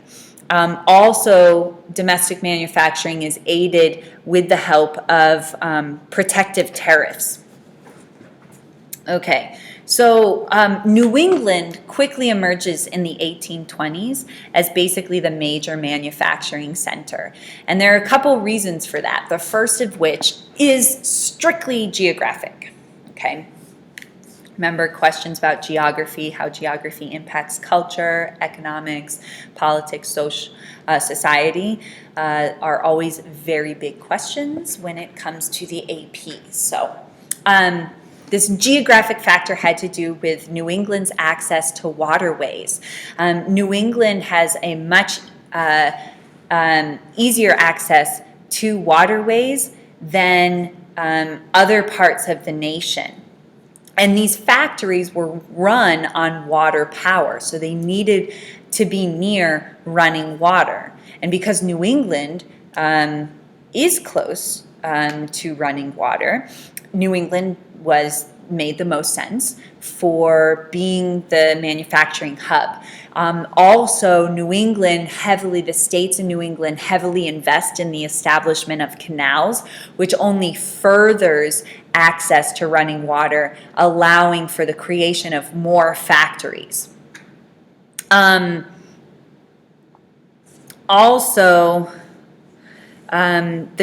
Also, domestic manufacturing is aided with the help of protective tariffs. Okay, so New England quickly emerges in the 1820s as basically the major manufacturing center. And there are a couple reasons for that, the first of which is strictly geographic, okay? Remember questions about geography, how geography impacts culture, economics, politics, society are always very big questions when it comes to the AP. So this geographic factor had to do with New England's access to waterways. New England has a much easier access to waterways than other parts of the nation. And these factories were run on water power, so they needed to be near running water. And because New England is close to running water, New England made the most sense for being the manufacturing hub. Also, the states in New England heavily invest in the establishment of canals, which only furthers access to running water, allowing for the creation of more factories. The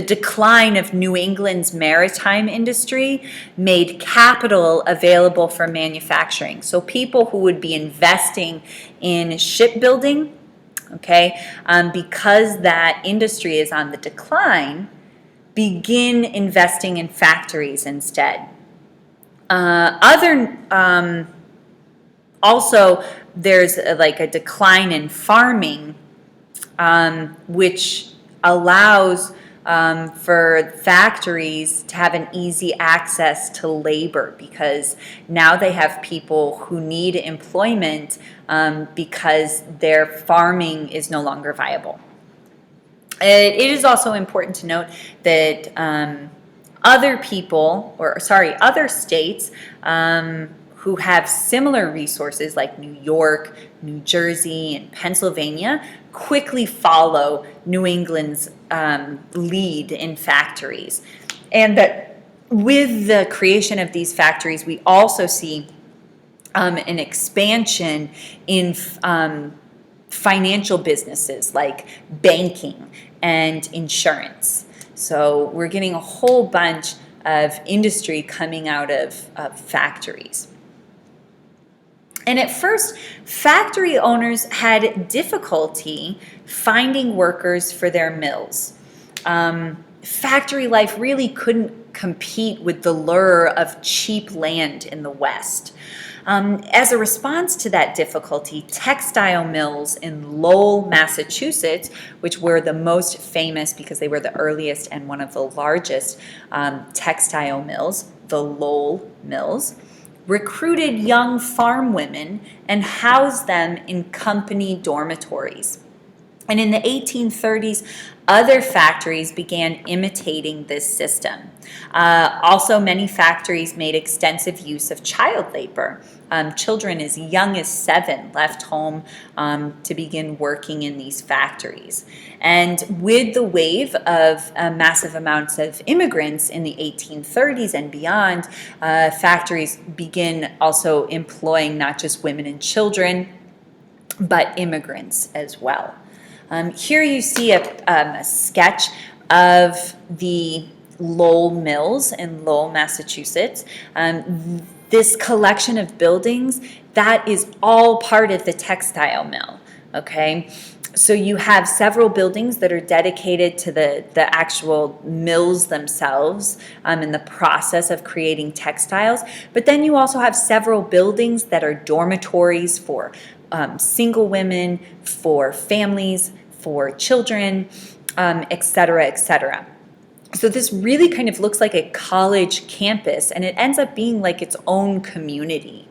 decline of New England's maritime industry made capital available for manufacturing. So people who would be investing in shipbuilding, okay, because that industry is on the decline, begin investing in factories instead. Also, there's like a decline in farming, which allows for factories to have an easy access to labor, because now they have people who need employment because their farming is no longer viable. It is also important to note that other states who have similar resources, like New York, New Jersey, and Pennsylvania, quickly follow New England's lead in factories. And that with the creation of these factories, we also see an expansion in financial businesses like banking and insurance. So we're getting a whole bunch of industry coming out of factories. And at first, factory owners had difficulty finding workers for their mills. Factory life really couldn't compete with the lure of cheap land in the West. As a response to that difficulty, textile mills in Lowell, Massachusetts, which were the most famous because they were the earliest and one of the largest textile mills, the Lowell mills, recruited young farm women and housed them in company dormitories. And in the 1830s, other factories began imitating this system. Also, many factories made extensive use of child labor. Children as young as 7 left home to begin working in these factories. And with the wave of massive amounts of immigrants in the 1830s and beyond, factories begin also employing not just women and children, but immigrants as well. Here you see a sketch of the Lowell Mills in Lowell, Massachusetts. This collection of buildings, that is all part of the textile mill, okay? So you have several buildings that are dedicated to the actual mills themselves in the process of creating textiles. But then you also have several buildings that are dormitories for single women, for families, for children, et cetera, et cetera. So this really kind of looks like a college campus, and it ends up being like its own community.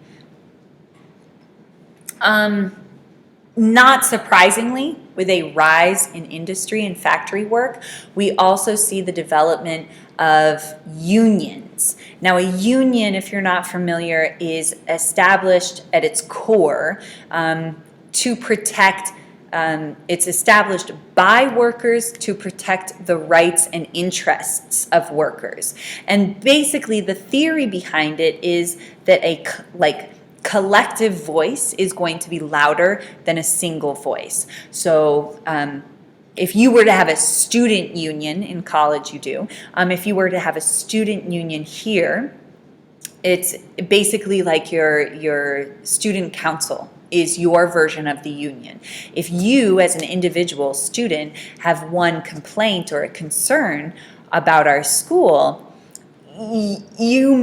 Not surprisingly, with a rise in industry and factory work, we also see the development of unions. Now, a union, if you're not familiar, is established at its core to protect. It's established by workers to protect the rights and interests of workers. And basically, the theory behind it is that a collective voice is going to be louder than a single voice. So if you were to have a student union in college, you do. If you were to have a student union here, it's basically like your student council is your version of the union. If you, as an individual student, have one complaint or a concern about our school, you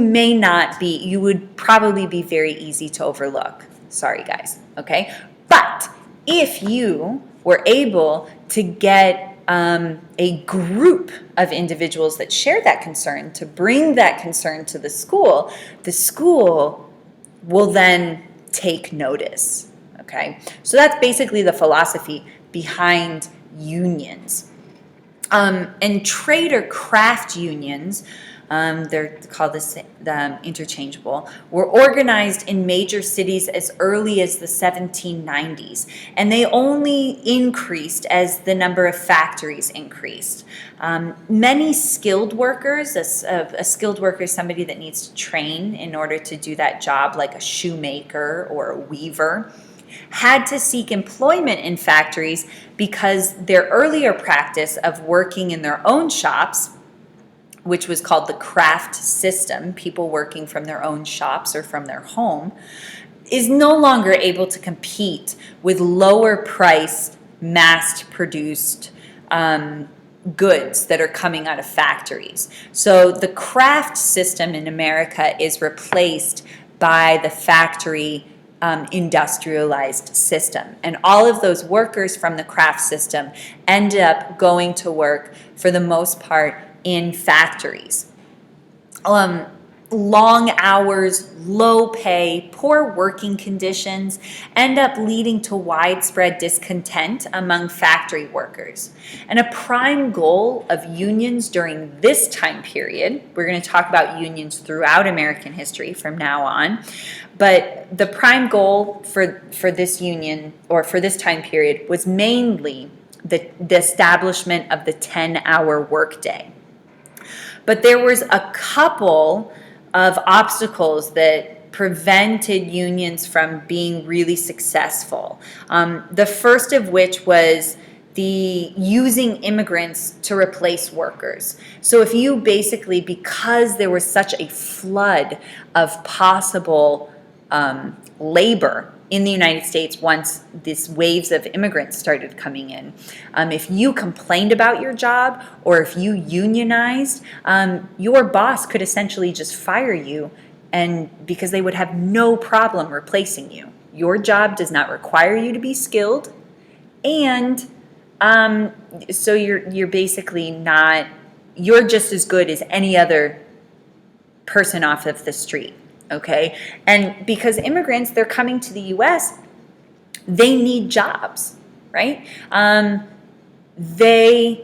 would probably be very easy to overlook. Sorry, guys, okay? But if you were able to get a group of individuals that share that concern, to bring that concern to the school will then take notice, okay? So that's basically the philosophy behind unions. And trade or craft unions, they're called the interchangeable, were organized in major cities as early as the 1790s, and they only increased as the number of factories increased. Many skilled workers, a skilled worker is somebody that needs to train in order to do that job, like a shoemaker or a weaver, had to seek employment in factories because their earlier practice of working in their own shops, which was called the craft system, people working from their own shops or from their home, is no longer able to compete with lower priced, mass-produced goods that are coming out of factories. So the craft system in America is replaced by the factory industrialized system. And all of those workers from the craft system end up going to work, for the most part, in factories. Long hours, low pay, poor working conditions end up leading to widespread discontent among factory workers. And a prime goal of unions during this time period, we're going to talk about unions throughout American history from now on, but the prime goal for this union, or for this time period, was mainly the establishment of the 10-hour workday. But there was a couple of obstacles that prevented unions from being really successful. The first of which was the using immigrants to replace workers. So if you basically, because there was such a flood of possible labor in the United States once these waves of immigrants started coming in, if you complained about your job or if you unionized, your boss could essentially just fire you, and because they would have no problem replacing you. Your job does not require you to be skilled, and so you're basically not, you're just as good as any other person off of the street. Okay, and because immigrants, they're coming to the U.S., they need jobs, right? They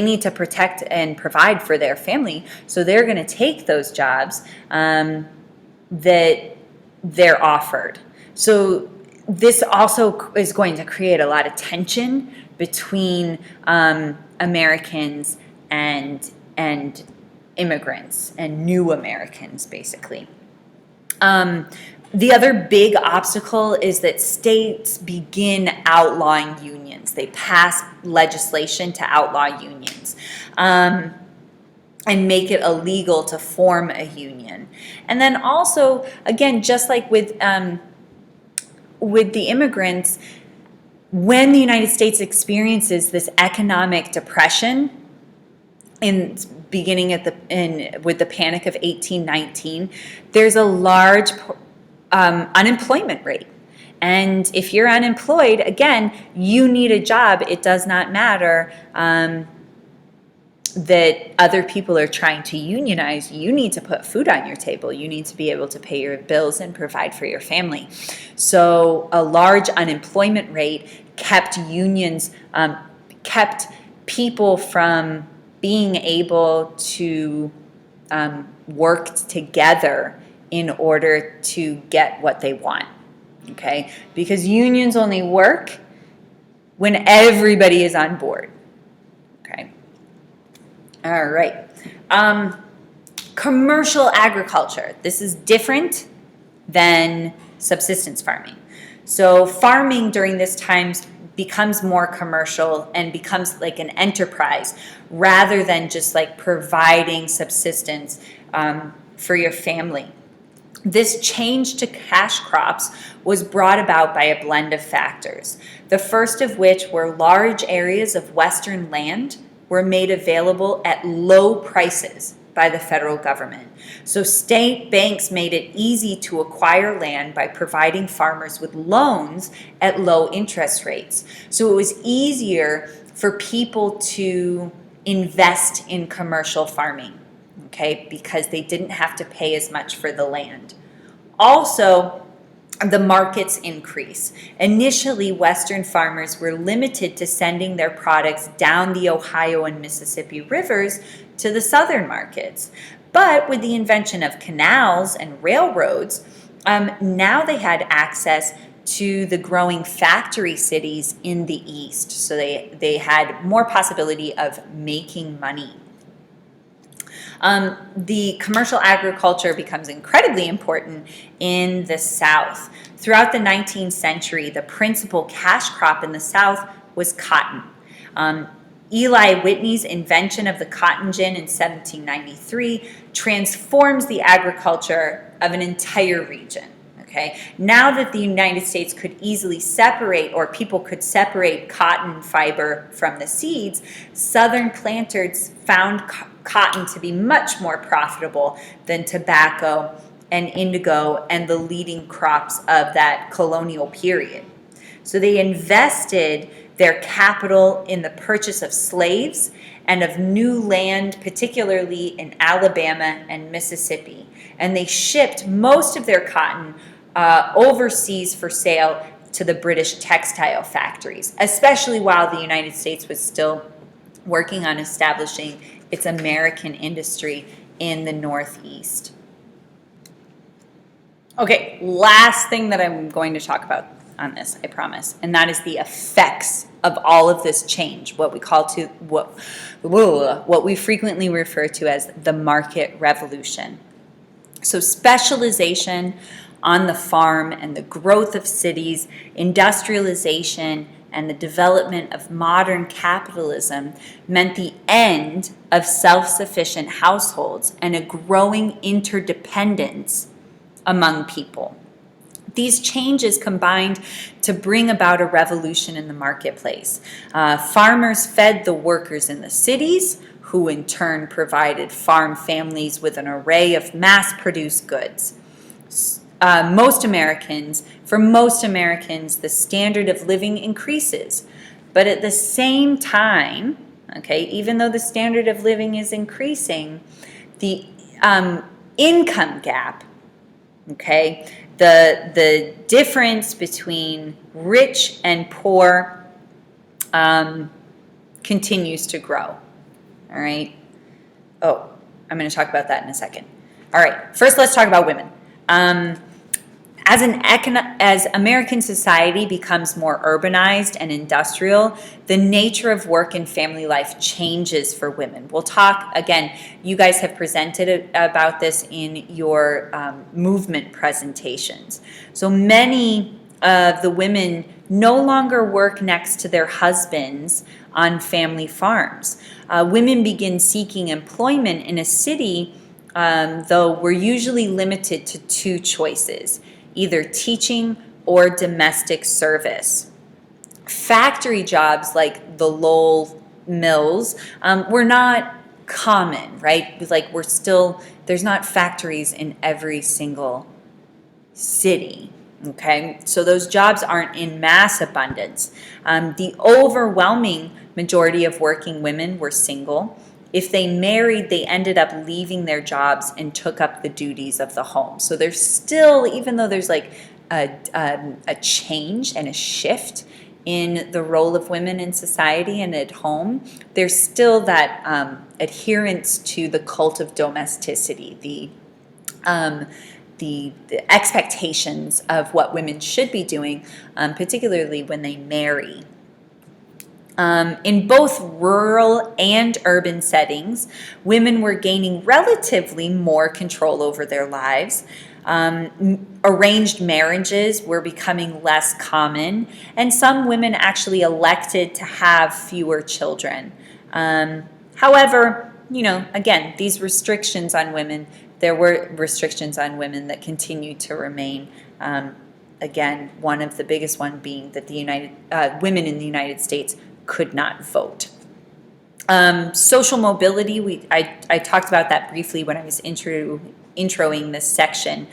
need to protect and provide for their family, so they're going to take those jobs that they're offered. So this also is going to create a lot of tension between Americans and immigrants and new Americans, basically. The other big obstacle is that states begin outlawing unions. They pass legislation to outlaw unions and make it illegal to form a union. And then also, again, just like with the immigrants, when the United States experiences this economic depression, beginning with the Panic of 1819, there's a large unemployment rate. And if you're unemployed, again, you need a job. It does not matter that other people are trying to unionize. You need to put food on your table. You need to be able to pay your bills and provide for your family. So a large unemployment rate kept people from being able to work together in order to get what they want, okay? Because unions only work when everybody is on board, okay? All right. Commercial agriculture. This is different than subsistence farming. So farming during this time becomes more commercial and becomes like an enterprise rather than just like providing subsistence for your family. This change to cash crops was brought about by a blend of factors, the first of which were large areas of Western land were made available at low prices by the federal government. So state banks made it easy to acquire land by providing farmers with loans at low interest rates. So it was easier for people to invest in commercial farming, okay, because they didn't have to pay as much for the land. Also, the markets increase. Initially, Western farmers were limited to sending their products down the Ohio and Mississippi rivers to the southern markets. But with the invention of canals and railroads, now they had access to the growing factory cities in the east. So they had more possibility of making money. The commercial agriculture becomes incredibly important in the South. Throughout the 19th century, the principal cash crop in the South was cotton. Eli Whitney's invention of the cotton gin in 1793 transforms the agriculture of an entire region. Okay, now that the United States could easily separate, or people could separate cotton fiber from the seeds, Southern planters found cotton to be much more profitable than tobacco and indigo and the leading crops of that colonial period. So they invested their capital in the purchase of slaves and of new land, particularly in Alabama and Mississippi. And they shipped most of their cotton overseas for sale to the British textile factories, especially while the United States was still working on establishing its American industry in the Northeast. Okay, last thing that I'm going to talk about on this, I promise, and that is the effects of all of this change, what we frequently refer to as the market revolution. So specialization on the farm and the growth of cities, industrialization, and the development of modern capitalism meant the end of self-sufficient households and a growing interdependence among people. These changes combined to bring about a revolution in the marketplace. Farmers fed the workers in the cities, who in turn provided farm families with an array of mass-produced goods. For most Americans, the standard of living increases. But at the same time, okay, even though the standard of living is increasing, the income gap, okay, the difference between rich and poor continues to grow. All right. Oh, I'm going to talk about that in a second. All right. First, let's talk about women. As American society becomes more urbanized and industrial, the nature of work and family life changes for women. We'll talk, again, you guys have presented about this in your movement presentations. So many of the women no longer work next to their husbands on family farms. Women begin seeking employment in a city, though we're usually limited to two choices: either teaching or domestic service. Factory jobs like the Lowell mills were not common, right? Like there's not factories in every single city, okay? So those jobs aren't in mass abundance. The overwhelming majority of working women were single. If they married, they ended up leaving their jobs and took up the duties of the home. So there's still, even though there's like a change and a shift in the role of women in society and at home, there's still that adherence to the cult of domesticity, the expectations of what women should be doing, particularly when they marry. In both rural and urban settings, women were gaining relatively more control over their lives. Arranged marriages were becoming less common, and some women actually elected to have fewer children. However, again, these restrictions on women, there were restrictions on women that continue to remain. Again, one of the biggest one being that women in the United States could not vote. Social mobility, I talked about that briefly when I was introing this section.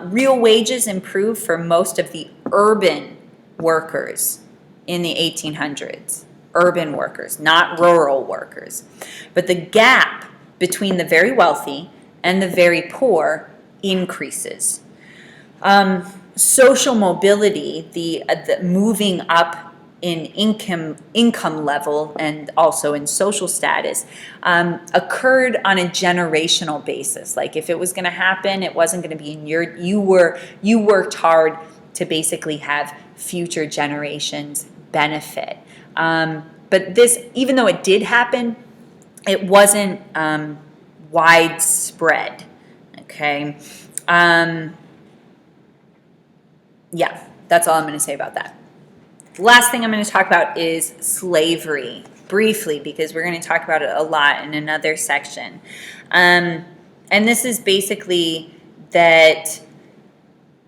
Real wages improved for most of the urban workers in the 1800s. Urban workers, not rural workers. But the gap between the very wealthy and the very poor increases. Social mobility, the moving up in income level and also in social status, occurred on a generational basis. Like if it was going to happen, it wasn't going to be in you worked hard to basically have future generations benefit. But this, even though it did happen, it wasn't widespread. Okay. Yeah, that's all I'm going to say about that. The last thing I'm going to talk about is slavery, briefly, because we're going to talk about it a lot in another section. And this is basically that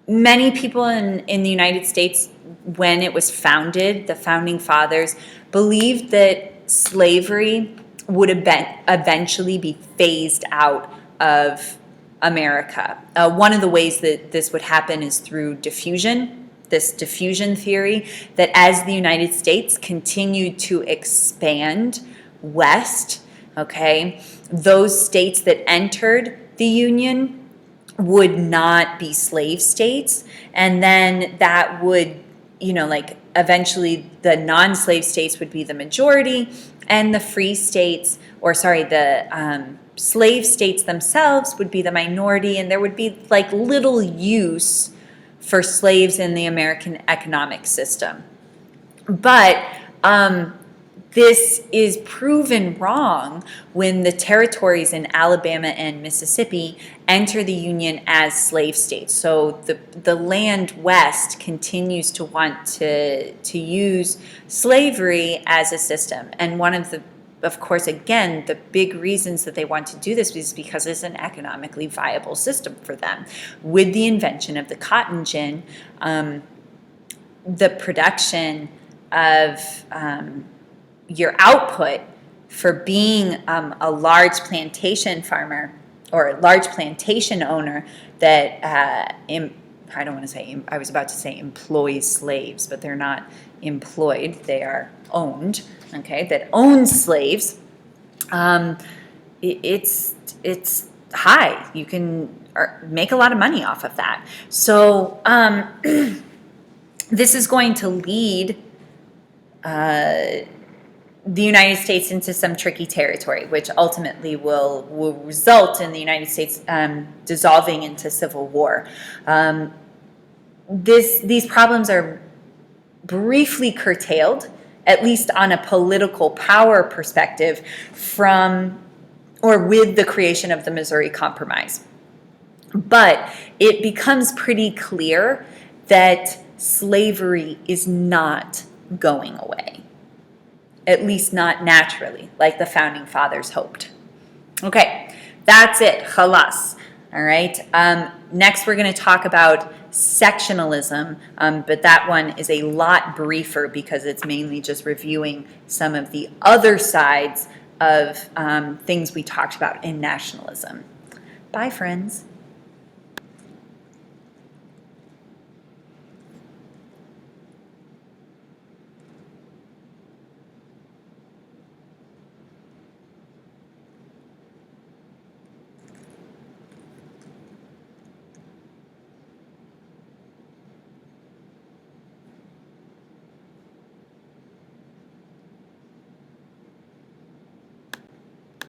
many people in the United States, when it was founded, the founding fathers believed that slavery would eventually be phased out of America. One of the ways that this would happen is through diffusion, this diffusion theory, that as the United States continued to expand west, okay, those states that entered the Union would not be slave states, and then that would, like, eventually the non-slave states would be the majority, and the free states, the slave states themselves would be the minority, and there would be like little use for slaves in the American economic system. But this is proven wrong when the territories in Alabama and Mississippi enter the Union as slave states. So the land west continues to want to use slavery as a system. And one of course, again, the big reasons that they want to do this is because it's an economically viable system for them. With the invention of the cotton gin, the production of your output for being a large plantation farmer or a large plantation owner that I was about to say employs slaves, but they're not employed, they are owned, okay, that owns slaves, it's high. You can make a lot of money off of that. So this is going to lead the United States into some tricky territory, which ultimately will result in the United States dissolving into civil war. These problems are briefly curtailed, at least on a political power perspective, with the creation of the Missouri Compromise. But it becomes pretty clear that slavery is not going away. At least not naturally, like the founding fathers hoped. Okay, that's it. Khalas. All right. Next, we're going to talk about sectionalism, but that one is a lot briefer because it's mainly just reviewing some of the other sides of things we talked about in nationalism. Bye, friends.